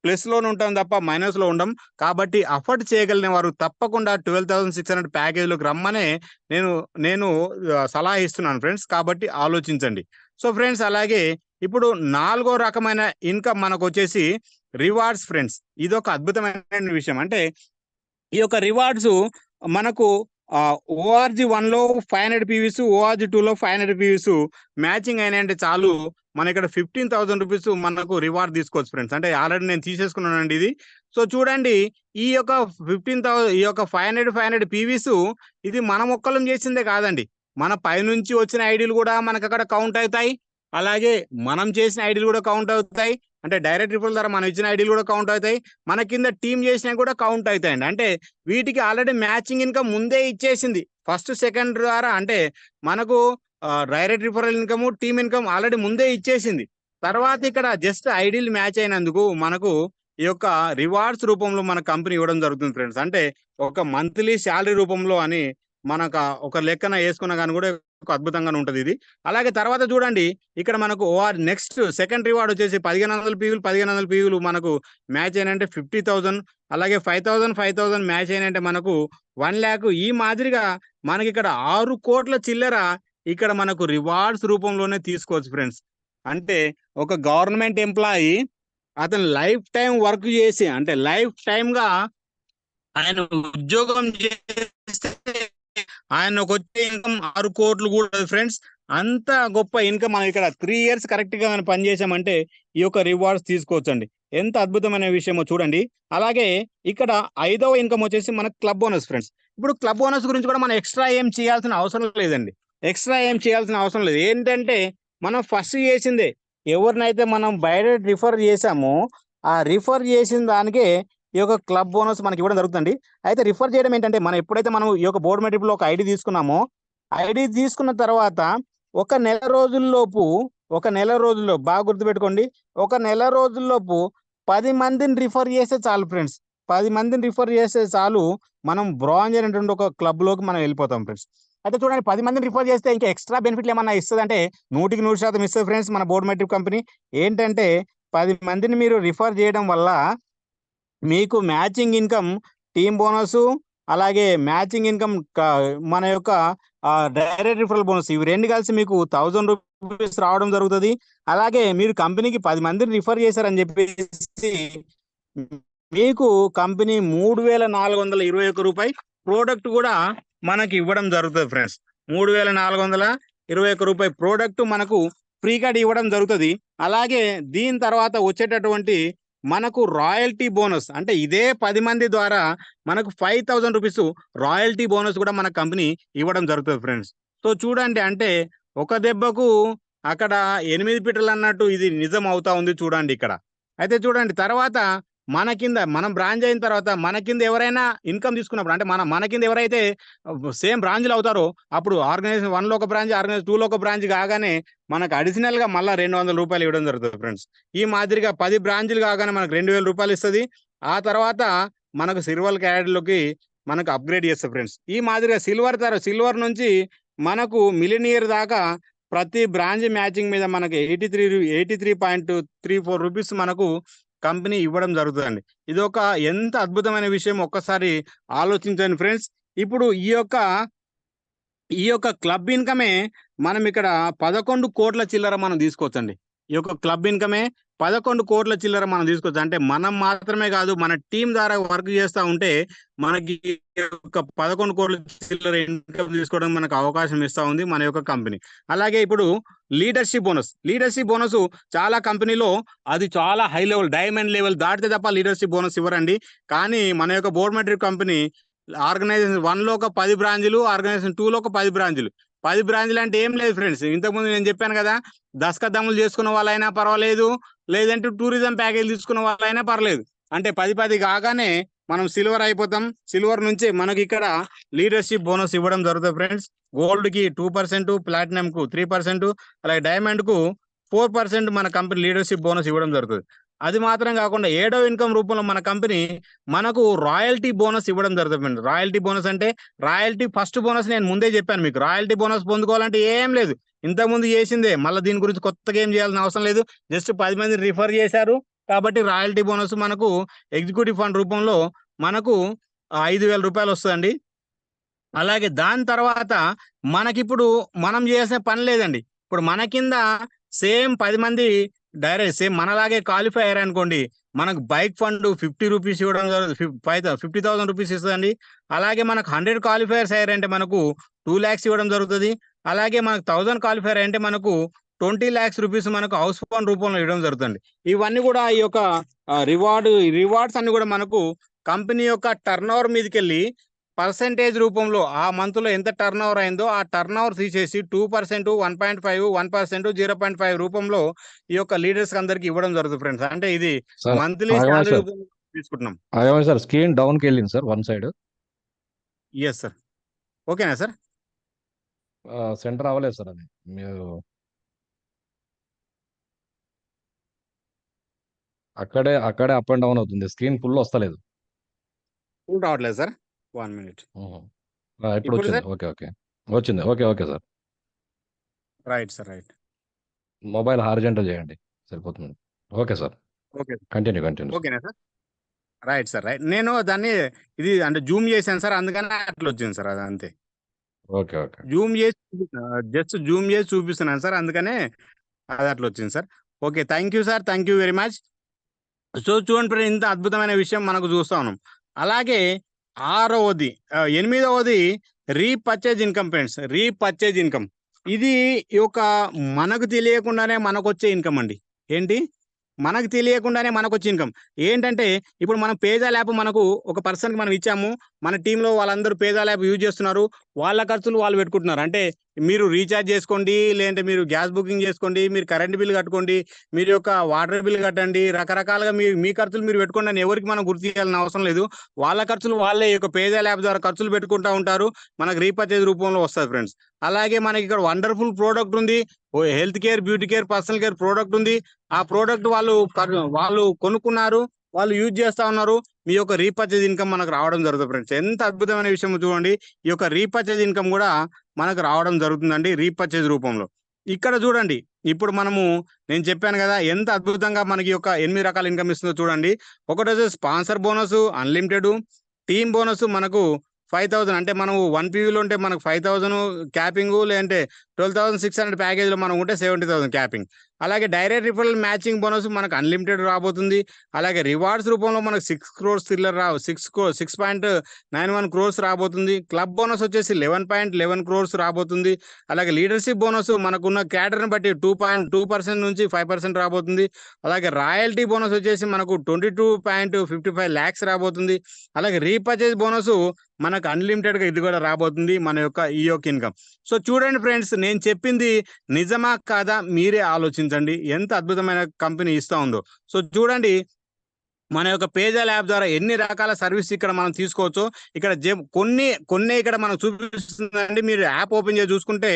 ప్లస్ లోనే ఉంటాం తప్ప మైనస్ లో ఉండం. కాబట్టి అఫోర్డ్ చేయగలిగిన వారు తప్పకుండా 12,600 ప్యాకేజ్ లోకి రమ్మనే నేను సలహా ఇస్తున్నాను ఫ్రెండ్స్. కాబట్టి ఆలోచించండి. సో ఫ్రెండ్స్, అలాగే ఇప్పుడు 4వ రకమైన ఇన్కమ్ మనకు వచ్చేసి రివార్డ్స్ ఫ్రెండ్స్. ఇది ఒక అద్భుతమైన విషయం. అంటే ఈ యొక్క రివార్డ్స్ మనకు ఓఆర్జీ 1 లో 500 పీవీస్, ఓఆర్జీ 2 లో 500 పీవీస్ మ్యాచింగ్ అయినాయంటే చాలు, మన ఇక్కడ ₹15,000 మనకు రివార్డ్ తీసుకోవచ్చు ఫ్రెండ్స్. అంటే ఆల్రెడీ నేను తీసేసుకున్నానండి ఇది. సో చూడండి, ఈ యొక్క 15,000 ఈ యొక్క 500 పీవీస్ ఇది మనం ఒక్కలం చేసిందే కాదండి, మన పైనుంచి వచ్చిన ఐడీలు కూడా మనకు అక్కడ కౌంట్ అవుతాయి. అలాగే మనం చేసిన ఐడీలు కూడా కౌంట్ అవుతాయి. అంటే డైరెక్ట్ రిఫరల్ ద్వారా మనం ఇచ్చిన ఐడీలు కూడా కౌంట్ అవుతాయి. మన కింద టీం చేసినవి కూడా కౌంట్ అవుతాయండి. అంటే వీటికి ఆల్రెడీ మ్యాచింగ్ ఇన్కమ్ ముందే ఇచ్చేసింది ఫస్ట్ సెకండ్ ద్వారా. అంటే మనకు direct referral income, team income already ముందే ఇచ్చేసింది. తర్వాత ఇక్కడ జస్ట్ ఐడీలు మ్యాచ్ అయినందుకు మనకు ఈ యొక్క రివార్డ్స్ రూపంలో మన కంపెనీ ఇవ్వడం జరుగుతుంది ఫ్రెండ్స్. అంటే ఒక మంత్లీ శాలరీ రూపంలో అని మనకు ఒక లెక్కన వేసుకున్నా కానీ కూడా ఒక అద్భుతంగానే ఉంటుంది ఇది. అలాగే తర్వాత చూడండి, ఇక్కడ మనకు నెక్స్ట్ సెకండ్ రివార్డ్ వచ్చేసి 1,500 పీవీలు మనకు మ్యాచ్ అయినంటే 50,000, అలాగే 5,000 మ్యాచ్ అయినంటే మనకు 1,00,000. ఈ మాదిరిగా మనకి ఇక్కడ 6 కోట్ల చిల్లర ఇక్కడ మనకు రివార్డ్స్ రూపంలోనే తీసుకోవచ్చు ఫ్రెండ్స్. అంటే ఒక గవర్నమెంట్ ఎంప్లాయీ అతను లైఫ్ టైం వర్క్ చేసి, అంటే లైఫ్ టైం గా ఆయన ఉద్యోగం చేస్తే ఆయనకు వచ్చే ఇన్కమ్ 6 కోట్లు కూడా ఫ్రెండ్స్. అంత గొప్ప ఇన్కమ్ మనం ఇక్కడ 3 ఇయర్స్ కరెక్ట్ గా మనం పనిచేసామంటే ఈ యొక్క రివార్డ్స్ తీసుకోవచ్చండి. ఎంత అద్భుతమైన విషయమో చూడండి. అలాగే ఇక్కడ 5వ ఇన్కమ్ వచ్చేసి మనకు క్లబ్ బోనస్ ఫ్రెండ్స్. ఇప్పుడు క్లబ్ బోనస్ గురించి కూడా మనం ఎక్స్ట్రా ఏం చేయాల్సిన అవసరం లేదండి. ఎక్స్ట్రా ఏం చేయాల్సిన అవసరం లేదు. ఏంటంటే మనం ఫస్ట్ చేసిందే ఎవరినైతే మనం బయట రిఫర్ చేసామో ఆ రిఫర్ చేసిన దానికే ఈ యొక్క క్లబ్ బోనస్ మనకి ఇవ్వడం జరుగుతుంది. అయితే రిఫర్ చేయడం ఏంటంటే మనం ఎప్పుడైతే మనం ఈ యొక్క బోర్డు మెట్రిక్లో ఒక ఐడి తీసుకున్నామో ఐడి తీసుకున్న తర్వాత ఒక నెల రోజుల్లోపు బాగా గుర్తుపెట్టుకోండి. ఒక నెల రోజుల్లోపు 10 మందిని రిఫర్ చేస్తే చాలు ఫ్రెండ్స్. 10 మందిని రిఫర్ చేస్తే చాలు మనం బ్రాంజ్ అనేటువంటి ఒక క్లబ్ లోకి మనం వెళ్ళిపోతాం ఫ్రెండ్స్. అయితే చూడండి 10 మందిని రిఫర్ చేస్తే ఇంకా ఎక్స్ట్రా బెనిఫిట్లు ఏమన్నా ఇస్తుంది అంటే 100% ఇస్తుంది ఫ్రెండ్స్ మన బోర్డు మెట్రిక్ కంపెనీ. ఏంటంటే 10 మందిని మీరు రిఫర్ చేయడం వల్ల మీకు మ్యాచింగ్ ఇన్కమ్ టీమ్ బోనస్ అలాగే మ్యాచింగ్ ఇన్కమ్ మన యొక్క డైరెక్ట్ రిఫరల్ బోనస్ ఇవి రెండు కలిసి మీకు 1000 రూపీస్ రావడం జరుగుతుంది. అలాగే మీరు కంపెనీకి 10 మందిని రిఫర్ చేశారని చెప్పేసి మీకు కంపెనీ 3421 రూపాయి ప్రోడక్ట్ కూడా మనకి ఇవ్వడం జరుగుతుంది ఫ్రెండ్స్. 3421 రూపాయి ప్రోడక్ట్ మనకు ఫ్రీ కార్డ్ ఇవ్వడం జరుగుతుంది. అలాగే దీని తర్వాత వచ్చేటటువంటి మనకు రాయల్టీ బోనస్ అంటే ఇదే 10 మంది ద్వారా మనకు 5000 రూపీస్ రాయల్టీ బోనస్ కూడా మన కంపెనీ ఇవ్వడం జరుగుతుంది ఫ్రెండ్స్. సో చూడండి అంటే ఒక దెబ్బకు అక్కడ 8 పిట్టలు అన్నట్టు ఇది నిజం అవుతా ఉంది చూడండి ఇక్కడ. అయితే చూడండి తర్వాత మన కింద మనం బ్రాంచ్ అయిన తర్వాత మన కింద ఎవరైనా ఇన్కమ్ తీసుకున్నప్పుడు అంటే మన కింద ఎవరైతే సేమ్ బ్రాంచ్లు అవుతారో అప్పుడు ఆర్గనైజేషన్ 1లో ఒక బ్రాంచ్ ఆర్గనైజేషన్ 2లో ఒక బ్రాంచ్ కాగానే మనకు అడిషనల్ గా మళ్ళీ 200 రూపాయలు ఇవ్వడం జరుగుతుంది ఫ్రెండ్స్. ఈ మాదిరిగా 10 బ్రాంచ్లు కాగానే మనకు 2000 రూపాయలు ఇస్తుంది. ఆ తర్వాత మనకు సిల్వర్ క్యాడర్లోకి మనకు అప్గ్రేడ్ చేస్తుంది ఫ్రెండ్స్. ఈ మాదిరిగా సిల్వర్ నుంచి మనకు మిలినియర్ దాకా ప్రతి బ్రాంచ్ మ్యాచింగ్ మీద మనకి 83.34 రూపీస్ మనకు కంపెనీ ఇవ్వడం జరుగుతుందండి. ఇది ఒక ఎంత అద్భుతమైన విషయం ఒక్కసారి ఆలోచించండి ఫ్రెండ్స్. ఇప్పుడు ఈ యొక్క క్లబ్ ఇన్కమే మనం ఇక్కడ 11 కోట్ల చిల్లర మనం తీసుకోవచ్చండి. ఈ యొక్క క్లబ్ ఇన్కమే 11 కోట్ల చిల్లర మనం తీసుకోవచ్చు. అంటే మనం మాత్రమే కాదు మన టీం ద్వారా వర్క్ చేస్తూ ఉంటే మనకి ఒక 11 కోట్ల చిల్లర ఇన్కమ్ తీసుకోవడం మనకు అవకాశం ఇస్తా ఉంది మన యొక్క కంపెనీ. అలాగే ఇప్పుడు లీడర్షిప్ బోనస్ చాలా కంపెనీలో అది చాలా హై లెవెల్ డైమండ్ లెవెల్ దాటితే తప్ప లీడర్షిప్ బోనస్ ఇవ్వరండి. కానీ మన యొక్క బోర్డ్ మెట్రిక్ కంపెనీ ఆర్గనైజేషన్ 1లో ఒక 10 బ్రాంచ్లు ఆర్గనైజేషన్ 2లో ఒక 10 బ్రాంచ్లు 10 బ్రాంచ్లు అంటే ఏం లేదు ఫ్రెండ్స్. ఇంతకుముందు నేను చెప్పాను కదా దశకదమ్ములు చేసుకున్న వాళ్ళైనా పర్వాలేదు లేదంటే టూరిజం ప్యాకేజ్ తీసుకున్న వాళ్ళైనా పర్లేదు. అంటే 10 కాగానే మనం సిల్వర్ అయిపోతాం. సిల్వర్ నుంచి మనకి ఇక్కడ లీడర్షిప్ బోనస్ ఇవ్వడం జరుగుతుంది ఫ్రెండ్స్. గోల్డ్ కి 2%, ప్లాటినం కు 3%, అలాగే డైమండ్ కు 4% మన కంపెనీ లీడర్షిప్ బోనస్ ఇవ్వడం జరుగుతుంది. అది మాత్రం కాకుండా 7వ ఇన్కమ్ రూపంలో మన కంపెనీ మనకు రాయల్టీ బోనస్ ఇవ్వడం జరుగుతుంది. రాయల్టీ బోనస్ అంటే రాయల్టీ ఫస్ట్ బోనస్ నేను ముందే చెప్పాను మీకు. రాయల్టీ బోనస్ పొందుకోవాలంటే ఏం లేదు, ఇంతకుముందు చేసిందే, మళ్ళీ దీని గురించి కొత్తగా ఏం చేయాల్సిన అవసరం లేదు. జస్ట్ 10 మంది రిఫర్ చేశారు కాబట్టి రాయల్టీ బోనస్ మనకు ఎగ్జిక్యూటివ్ ఫండ్ రూపంలో మనకు 5000 రూపాయలు వస్తుందండి. అలాగే దాని తర్వాత మనకిప్పుడు మనం చేసే పని లేదండి. ఇప్పుడు మన కింద సేమ్ 10 మంది డైరెక్ట్ సేమ్ మనలాగే క్వాలిఫై అయ్యారు అనుకోండి, మనకు బైక్ ఫండ్ 50 రూపీస్ ఇవ్వడం 50,000 రూపీస్ ఇస్తుందండి. అలాగే మనకు 100 క్వాలిఫైయర్స్ అయ్యారంటే మనకు 2 lakhs ఇవ్వడం జరుగుతుంది. అలాగే మనకు 1000 క్వాలిఫైర్ అంటే మనకు 20 lakhs రూపీస్ మనకు హౌస్ ఫండ్ రూపంలో ఇవ్వడం జరుగుతుంది. ఇవన్నీ కూడా ఈ యొక్క రివార్డ్స్ అన్ని కూడా మనకు కంపెనీ యొక్క టర్న్ ఓవర్ మీదకి వెళ్ళి పర్సెంటేజ్ రూపంలో ఆ మంత్ లో ఎంత టర్న్ ఓవర్ అయిందో ఆ టర్న్ ఓవర్ తీసేసి 2%, 1.5, 1%, 0.5 రూపంలో ఈ యొక్క లీడర్స్ అందరికి ఇవ్వడం జరుగుతుంది ఫ్రెండ్స్. అంటే ఇది మంత్లీ సాలరీ తీసుకుంటున్నాం. సార్ స్క్రీన్ డౌన్ కి వెళ్ళింది సార్ 1 side. Yes sir. ఓకేనా సార్? సెంటర్ అవ్వలేదు సార్, అది మీరు అక్కడే అప్ అండ్ డౌన్ అవుతుంది. స్క్రీన్ ఫుల్ వస్తలేదు. ఫుల్ రావట్లేదు సార్. 1 minute. ఇప్పుడు వచ్చింది. ఓకే వచ్చింది. Okay sir. Right sir, right. Mobile horizontal చేయండి సరిపోతుంది. Okay sir. Okay, continue. ఓకేనా సార్? Right sir, right. నేను దాన్ని ఇది అంటే జూమ్ చేశాను సార్, అందుకని అట్లా వచ్చింది సార్. అది అంతే. ఓకే జస్ట్ జూమ్ చేసి చూపిస్తున్నాను సార్, అందుకనే అది అట్లా వచ్చింది sir. Okay, thank you sir, thank you very much. So చూడండి ఇంత అద్భుతమైన విషయం మనకు చూస్తా ఉన్నాం. అలాగే 8వది repurchase income friends. Repurchase income ఇది ఈ యొక్క మనకు తెలియకుండానే మనకొచ్చే ఇన్కమ్ అండి. ఏంటి? మనకు తెలియకుండానే మనకొచ్చే ఇన్కమ్. ఏంటంటే ఇప్పుడు మనం పేజాప్ యాప్ మనకు ఒక పర్సన్‌కి మనం ఇచ్చాము. మన టీమ్‌లో వాళ్ళందరూ పేజాప్ యాప్ యూజ్ చేస్తున్నారు. వాళ్ళ ఖర్చులు వాళ్ళు పెట్టుకుంటున్నారు. అంటే మీరు రీచార్జ్ చేసుకోండి, లేదంటే మీరు గ్యాస్ బుకింగ్ చేసుకోండి, మీరు కరెంట్ బిల్ కట్టుకోండి, మీరు యొక్క వాటర్ బిల్ కట్టండి. రకరకాలుగా మీ ఖర్చులు మీరు పెట్టుకోండి అని ఎవరికి మనం గుర్తు చేయాల్సిన అవసరం లేదు. వాళ్ళ ఖర్చులు వాళ్ళే ఈ యొక్క పేజాప్ యాప్ ద్వారా ఖర్చులు పెట్టుకుంటా ఉంటారు. మనకు రీపర్చేజ్ రూపంలో వస్తది ఫ్రెండ్స్. అలాగే మనకి ఇక్కడ వండర్‌ఫుల్ ప్రొడక్ట్ ఉంది. Health care, beauty care, personal care product ఉంది. ఆ ప్రొడక్ట్ వాళ్ళు కొనుక్కున్నారు. వాళ్ళు యూజ్ చేస్తా ఉన్నారు. మీ యొక్క రీపర్చేజ్ ఇన్కమ్ మనకు రావడం జరుగుతుంది ఫ్రెండ్స్. ఎంత అద్భుతమైన విషయం చూడండి. ఈ యొక్క రీపర్చేజ్ ఇన్కమ్ కూడా మనకు రావడం జరుగుతుందండి రీపర్చేజ్ రూపంలో. ఇక్కడ చూడండి. ఇప్పుడు నేను చెప్పాను కదా! ఎంత అద్భుతంగా మనకి యొక్క 8 రకాల ఇన్కమ్ ఇస్తుందో చూడండి. ఒకటొచ్చేసి sponsor bonus, unlimited, team bonus మనకు 5,000 అంటే మనం 1 పీవీలో ఉంటే మనకు 5,000 క్యాపింగు, లేదంటే 12,600 ప్యాకేజ్‌లో మనం ఉంటే 70,000 క్యాపింగ్. అలాగే డైరెక్ట్ రిఫరల్ మ్యాచింగ్ బోనస్ మనకు అన్‌లిమిటెడ్ రాబోతుంది. అలాగే రివార్డ్స్ రూపంలో మనకు 6 క్రోర్స్ చిల్లర 6.91 క్రోర్స్ రాబోతుంది. క్లబ్ బోనస్ వచ్చేసి 11.11 క్రోర్స్ రాబోతుంది. అలాగే లీడర్‌షిప్ బోనస్ మనకున్న క్యాడర్‌ని బట్టి 2% నుంచి 5% రాబోతుంది. అలాగే రాయల్టీ బోనస్ వచ్చేసి మనకు 22.55 లాక్స్ రాబోతుంది. అలాగే రీపర్చేజ్ బోనసు మనకు అన్‌లిమిటెడ్‌గా ఇది కూడా రాబోతుంది. మన యొక్క ఈ యొక్క ఇన్కమ్. సో చూడండి ఫ్రెండ్స్, నేను చెప్పింది నిజమా? కాదా? మీరే ఆలోచించండి. ఎంత అద్భుతమైన కంపెనీ ఇస్తా ఉందో. సో చూడండి, మన యొక్క పేజాప్ యాప్ ద్వారా ఎన్ని రకాల సర్వీస్ ఇక్కడ మనం తీసుకోవచ్చో ఇక్కడ కొన్నే ఇక్కడ మనకు చూపిస్తుందండి. మీరు యాప్ ఓపెన్ చేసి చూసుకుంటే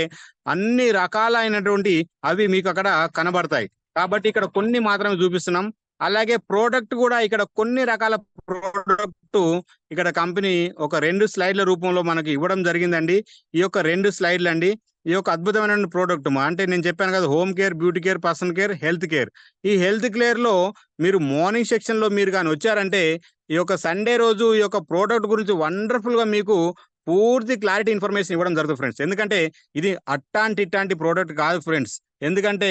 అన్ని రకాలైనటువంటి అవి మీకు అక్కడ కనబడతాయి. కాబట్టి ఇక్కడ కొన్ని మాత్రమే చూపిస్తున్నాం. అలాగే ప్రోడక్ట్ కూడా ఇక్కడ కొన్ని రకాల ప్రోడక్ట్ ఇక్కడ కంపెనీ ఒక 2 స్లైడ్ల రూపంలో మనకి ఇవ్వడం జరిగిందండి. ఈ యొక్క 2 స్లైడ్లండి. ఈ యొక్క అద్భుతమైన ప్రోడక్ట్ అంటే నేను చెప్పాను కదా! Home care, beauty care, personal care, health care. ఈ హెల్త్ కేర్‌లో మీరు మార్నింగ్ సెక్షన్‌లో మీరు గాని వచ్చారంటే ఈ యొక్క సండే రోజు ఈ యొక్క ప్రోడక్ట్ గురించి వండర్‌ఫుల్‌గా మీకు పూర్తి క్లారిటీ ఇన్ఫర్మేషన్ ఇవ్వడం జరుగుతుంది ఫ్రెండ్స్. ఎందుకంటే ఇది ఇట్టాంటి ప్రోడక్ట్ కాదు ఫ్రెండ్స్. ఎందుకంటే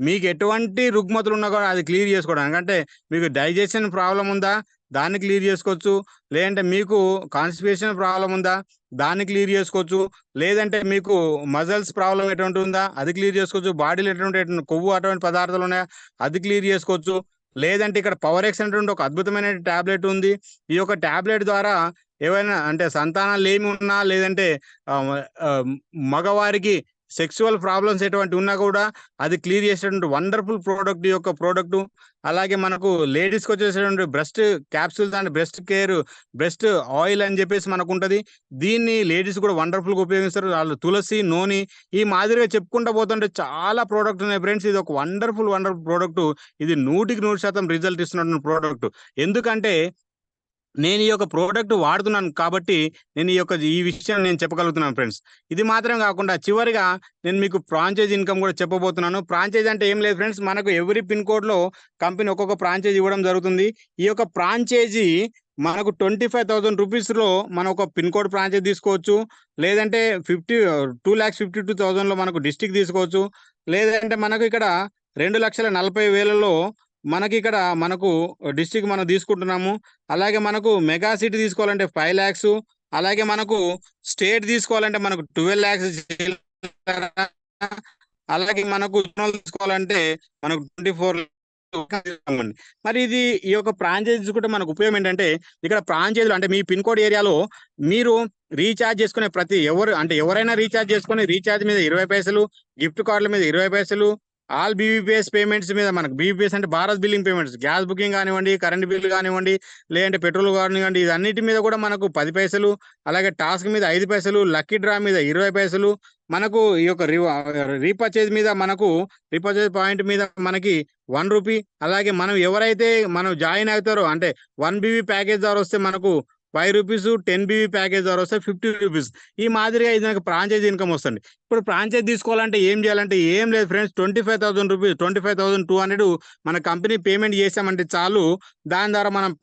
మీకు ఎటువంటి రుగ్మతులు ఉన్నా కూడా అది క్లియర్ చేసుకోవడానికి. అంటే మీకు డైజెషన్ ప్రాబ్లమ్ ఉందా? దాన్ని క్లియర్ చేసుకోవచ్చు. లేదంటే మీకు కాన్‌స్టిపేషన్ ప్రాబ్లమ్ ఉందా? దాన్ని క్లియర్ చేసుకోవచ్చు. లేదంటే మీకు మజిల్స్ ప్రాబ్లమ్ ఎటువంటి ఉందా? అది క్లియర్ చేసుకోవచ్చు. బాడీలో ఎటువంటి కొవ్వు అటువంటి పదార్థాలు ఉన్నాయా? అది క్లియర్ చేసుకోవచ్చు. లేదంటే ఇక్కడ పవర్ ఎక్స్ అనేటువంటి ఒక అద్భుతమైన టాబ్లెట్ ఉంది. ఈ యొక్క టాబ్లెట్ ద్వారా ఏవైనా అంటే సంతానం లేమి ఉన్నా, లేదంటే ఆహ్, ఆహ్, మగవారికి సెక్సువల్ ప్రాబ్లమ్స్ ఎటువంటి ఉన్నా కూడా అది క్లియర్ చేసేటువంటి వండర్‌ఫుల్ ప్రోడక్ట్ ఈ యొక్క ప్రోడక్టు. అలాగే మనకు లేడీస్‌కి వచ్చేసేటువంటి breast capsules and breast oil అని చెప్పేసి మనకుంటది. దీన్ని లేడీస్ కూడా వండర్‌ఫుల్‌గా ఉపయోగిస్తారు. వాళ్ళు తులసి, నూనె ఈ మాదిరిగా చెప్పుకుంటా పోతుంటే చాలా ప్రోడక్ట్స్ ఉన్నాయి ఫ్రెండ్స్. ఇది ఒక వండర్‌ఫుల్ ప్రోడక్టు. ఇది 100% రిజల్ట్ ఇస్తున్నటువంటి ప్రోడక్ట్. ఎందుకంటే నేను ఈ యొక్క ప్రోడక్ట్ వాడుతున్నాను కాబట్టి ఈ విషయం నేను చెప్పగలుగుతున్నాను ఫ్రెండ్స్. ఇది మాత్రమే కాకుండా చివరిగా నేను మీకు ఫ్రాంచైజ్ ఇన్కమ్ కూడా చెప్పబోతున్నాను. ఫ్రాంచైజ్ అంటే ఏం లేదు ఫ్రెండ్స్. మనకు ఎవ్రీ పిన్ కోడ్‌లో కంపెనీ ఒక్కొక్క ఫ్రాంచైజ్ ఇవ్వడం జరుగుతుంది. ఈ యొక్క ఫ్రాంచైజీ మనకు 25,000 రూపీస్‌లో మనం ఒక పిన్ కోడ్ ఫ్రాంచైజ్ తీసుకోవచ్చు. లేదంటే 2,52,000లో మనకు డిస్ట్రిక్ట్ తీసుకోవచ్చు. లేదంటే మనకు ఇక్కడ 2,40,000లో మనకు డిస్ట్రిక్ట్ మనం తీసుకుంటున్నాము. అలాగే మనకు మెగా సిటీ తీసుకోవాలంటే 5 లాక్స్. అలాగే మనకు స్టేట్ తీసుకోవాలంటే మనకు 12 లాక్స్. అలాగే మనకు జోనల్ తీసుకోవాలంటే మనకు 24 మరి ఈ యొక్క ఫ్రాంచైజీస్ కూడా మనకు ఉపయోగం ఏంటంటే ఇక్కడ ఫ్రాంచైజీలు అంటే మీ పిన్ కోడ్ ఏరియాలో మీరు రీఛార్జ్ చేసుకునే ఎవరైనా రీఛార్జ్ చేసుకుని రీఛార్జ్ మీద 20 పైసలు, గిఫ్ట్ కార్డుల మీద 20 పైసలు, ఆల్ బీబీపీఎస్ పేమెంట్స్ మీద మనకు బీబీపీఎస్ అంటే Bharat billing payments, gas booking కానివ్వండి, కరెంట్ బిల్లు కానివ్వండి, లేదంటే పెట్రోల్ కానివ్వండి, ఇది అన్నిటి మీద కూడా మనకు 10 పైసలు. అలాగే టాస్క్ మీద 5 పైసలు, లక్కీ డ్రా మీద 20 పైసలు. మనకు ఈ యొక్క రీపర్చేజ్ మీద రీపర్చేజ్ పాయింట్ మీద మనకి 1 రూపీ. అలాగే మనం జాయిన్ అవుతారో అంటే 1 బీబీ ప్యాకేజ్ ద్వారా వస్తే మనకు 5 రూపీస్, 10 బీబీ ప్యాకేజ్ ద్వారా వస్తే 50 రూపీస్. ఈ మాదిరిగా ఇది నాకు ఫ్రాంచైజ్ ఇన్కమ్ వస్తుంది. ఇప్పుడు ఫ్రాంచైజ్ తీసుకోవాలంటే ఏం చేయాలంటే ఏం లేదు ఫ్రెండ్స్. 25,000 రూపీస్, 25,200 మన కంపెనీ పేమెంట్ చేసామంటే చాలు. దాని ద్వారా మనం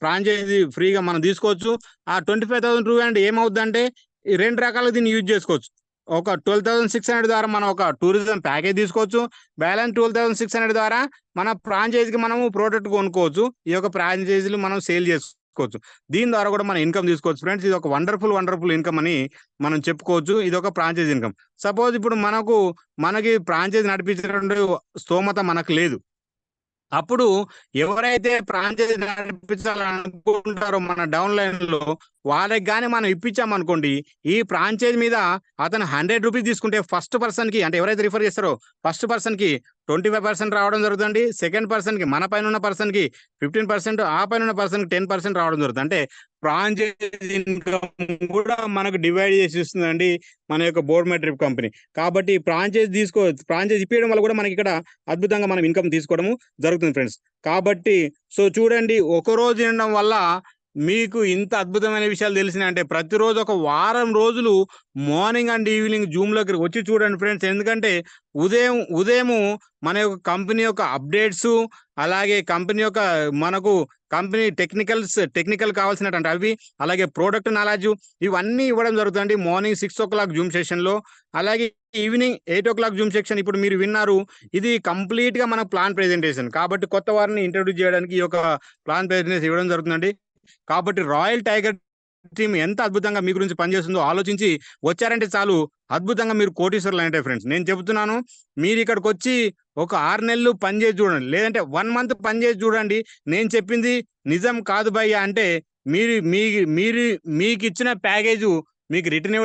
ఫ్రాంచైజీ ఫ్రీగా మనం తీసుకోవచ్చు. ఆ 25,200 ఏమవుద్దంటే ఈ 2 రకాలుగా దీన్ని యూజ్ చేసుకోవచ్చు. ఒక 12,600 ద్వారా మనం ఒక టూరిజం ప్యాకేజ్ తీసుకోవచ్చు. బ్యాలెన్స్ 12,600 ద్వారా మన ఫ్రాంచైజీకి మనము ప్రోడక్ట్ కొనుక్కోవచ్చు. ఈ యొక్క ఫ్రాంచైజీలు మనం సేల్ చేసుకోవచ్చు. తీసుకోవచ్చు. దీని ద్వారా కూడా మనం ఇన్కమ్ తీసుకోవచ్చు ఫ్రెండ్స్. ఇది ఒక వండర్ఫుల్ ఇన్కమ్ అని మనం చెప్పుకోవచ్చు. ఇది ఒక ఫ్రాంచైజ్ ఇన్కమ్. సపోజ్ ఇప్పుడు మనకి ఫ్రాంచైజ్ నడిపించేటువంటి స్తోమత మనకు లేదు. అప్పుడు ఎవరైతే ఫ్రాంచైజీ నడిపించాలనుకుంటారో మన డౌన్ లైన్ లో వాళ్ళకి కానీ మనం ఇప్పించామనుకోండి, ఈ ఫ్రాంచైజ్ మీద అతను 100 రూపీస్ తీసుకుంటే ఫస్ట్ పర్సన్ కి, అంటే ఎవరైతే రిఫర్ చేస్తారో ఫస్ట్ పర్సన్ కి 25% రావడం జరుగుతుంది. సెకండ్ పర్సన్ కి, మన పైన ఉన్న పర్సన్ కి 15%, ఆ పైన ఉన్న పర్సన్ కి 10% రావడం జరుగుతుంది. అంటే ఫ్రాంచైజ్ ఇన్కమ్ కూడా మనకు డివైడ్ చేసి ఇస్తుందండి మన యొక్క బోర్డ్ మై ట్రిప్ కంపెనీ. కాబట్టి ఫ్రాంచైజ్ ఇప్పించడం వల్ల కూడా మనకి ఇక్కడ అద్భుతంగా మనం ఇన్కమ్ తీసుకోవడము జరుగుతుంది ఫ్రెండ్స్. కాబట్టి సో చూడండి, ఒక రోజు వినడం వల్ల మీకు ఇంత అద్భుతమైన విషయాలు తెలిసినాయి అంటే ప్రతిరోజు ఒక వారం రోజులు మార్నింగ్ అండ్ ఈవినింగ్ జూమ్ లోకి వచ్చి చూడండి ఫ్రెండ్స్. ఎందుకంటే ఉదయం మన యొక్క కంపెనీ యొక్క అప్డేట్స్, అలాగే మనకు కంపెనీ టెక్నికల్ కావాల్సినటువంటి అవి, అలాగే ప్రోడక్ట్ నాలెడ్జ్, ఇవన్నీ ఇవ్వడం జరుగుతుంది మార్నింగ్ 6 o'clock జూమ్ సెషన్ లో. అలాగే ఈవినింగ్ 8 o'clock జూమ్ సెక్షన్. ఇప్పుడు మీరు విన్నారు, ఇది కంప్లీట్ గా మన ప్లాన్ ప్రెజెంటేషన్. కాబట్టి కొత్త వారిని ఇంట్రొడ్యూస్ చేయడానికి ఈ యొక్క ప్లాన్ ప్రెజెంటేషన్ ఇవ్వడం జరుగుతుందండి. కాబట్టి రాయల్ టైగర్ టీమ్ ఎంత అద్భుతంగా మీ గురించి పనిచేస్తుందో ఆలోచించి వచ్చారంటే చాలు, అద్భుతంగా మీరు కోటీశ్వరులు అంటే ఫ్రెండ్స్. నేను చెబుతున్నాను, మీరు ఇక్కడికి వచ్చి ఒక 6 నెలలు పనిచేసి చూడండి, లేదంటే 1 month పనిచేసి చూడండి. నేను చెప్పింది నిజం కాదు భయ్య అంటే మీరు మీకు ఇచ్చిన ప్యాకేజ్ మీకు రిటర్న్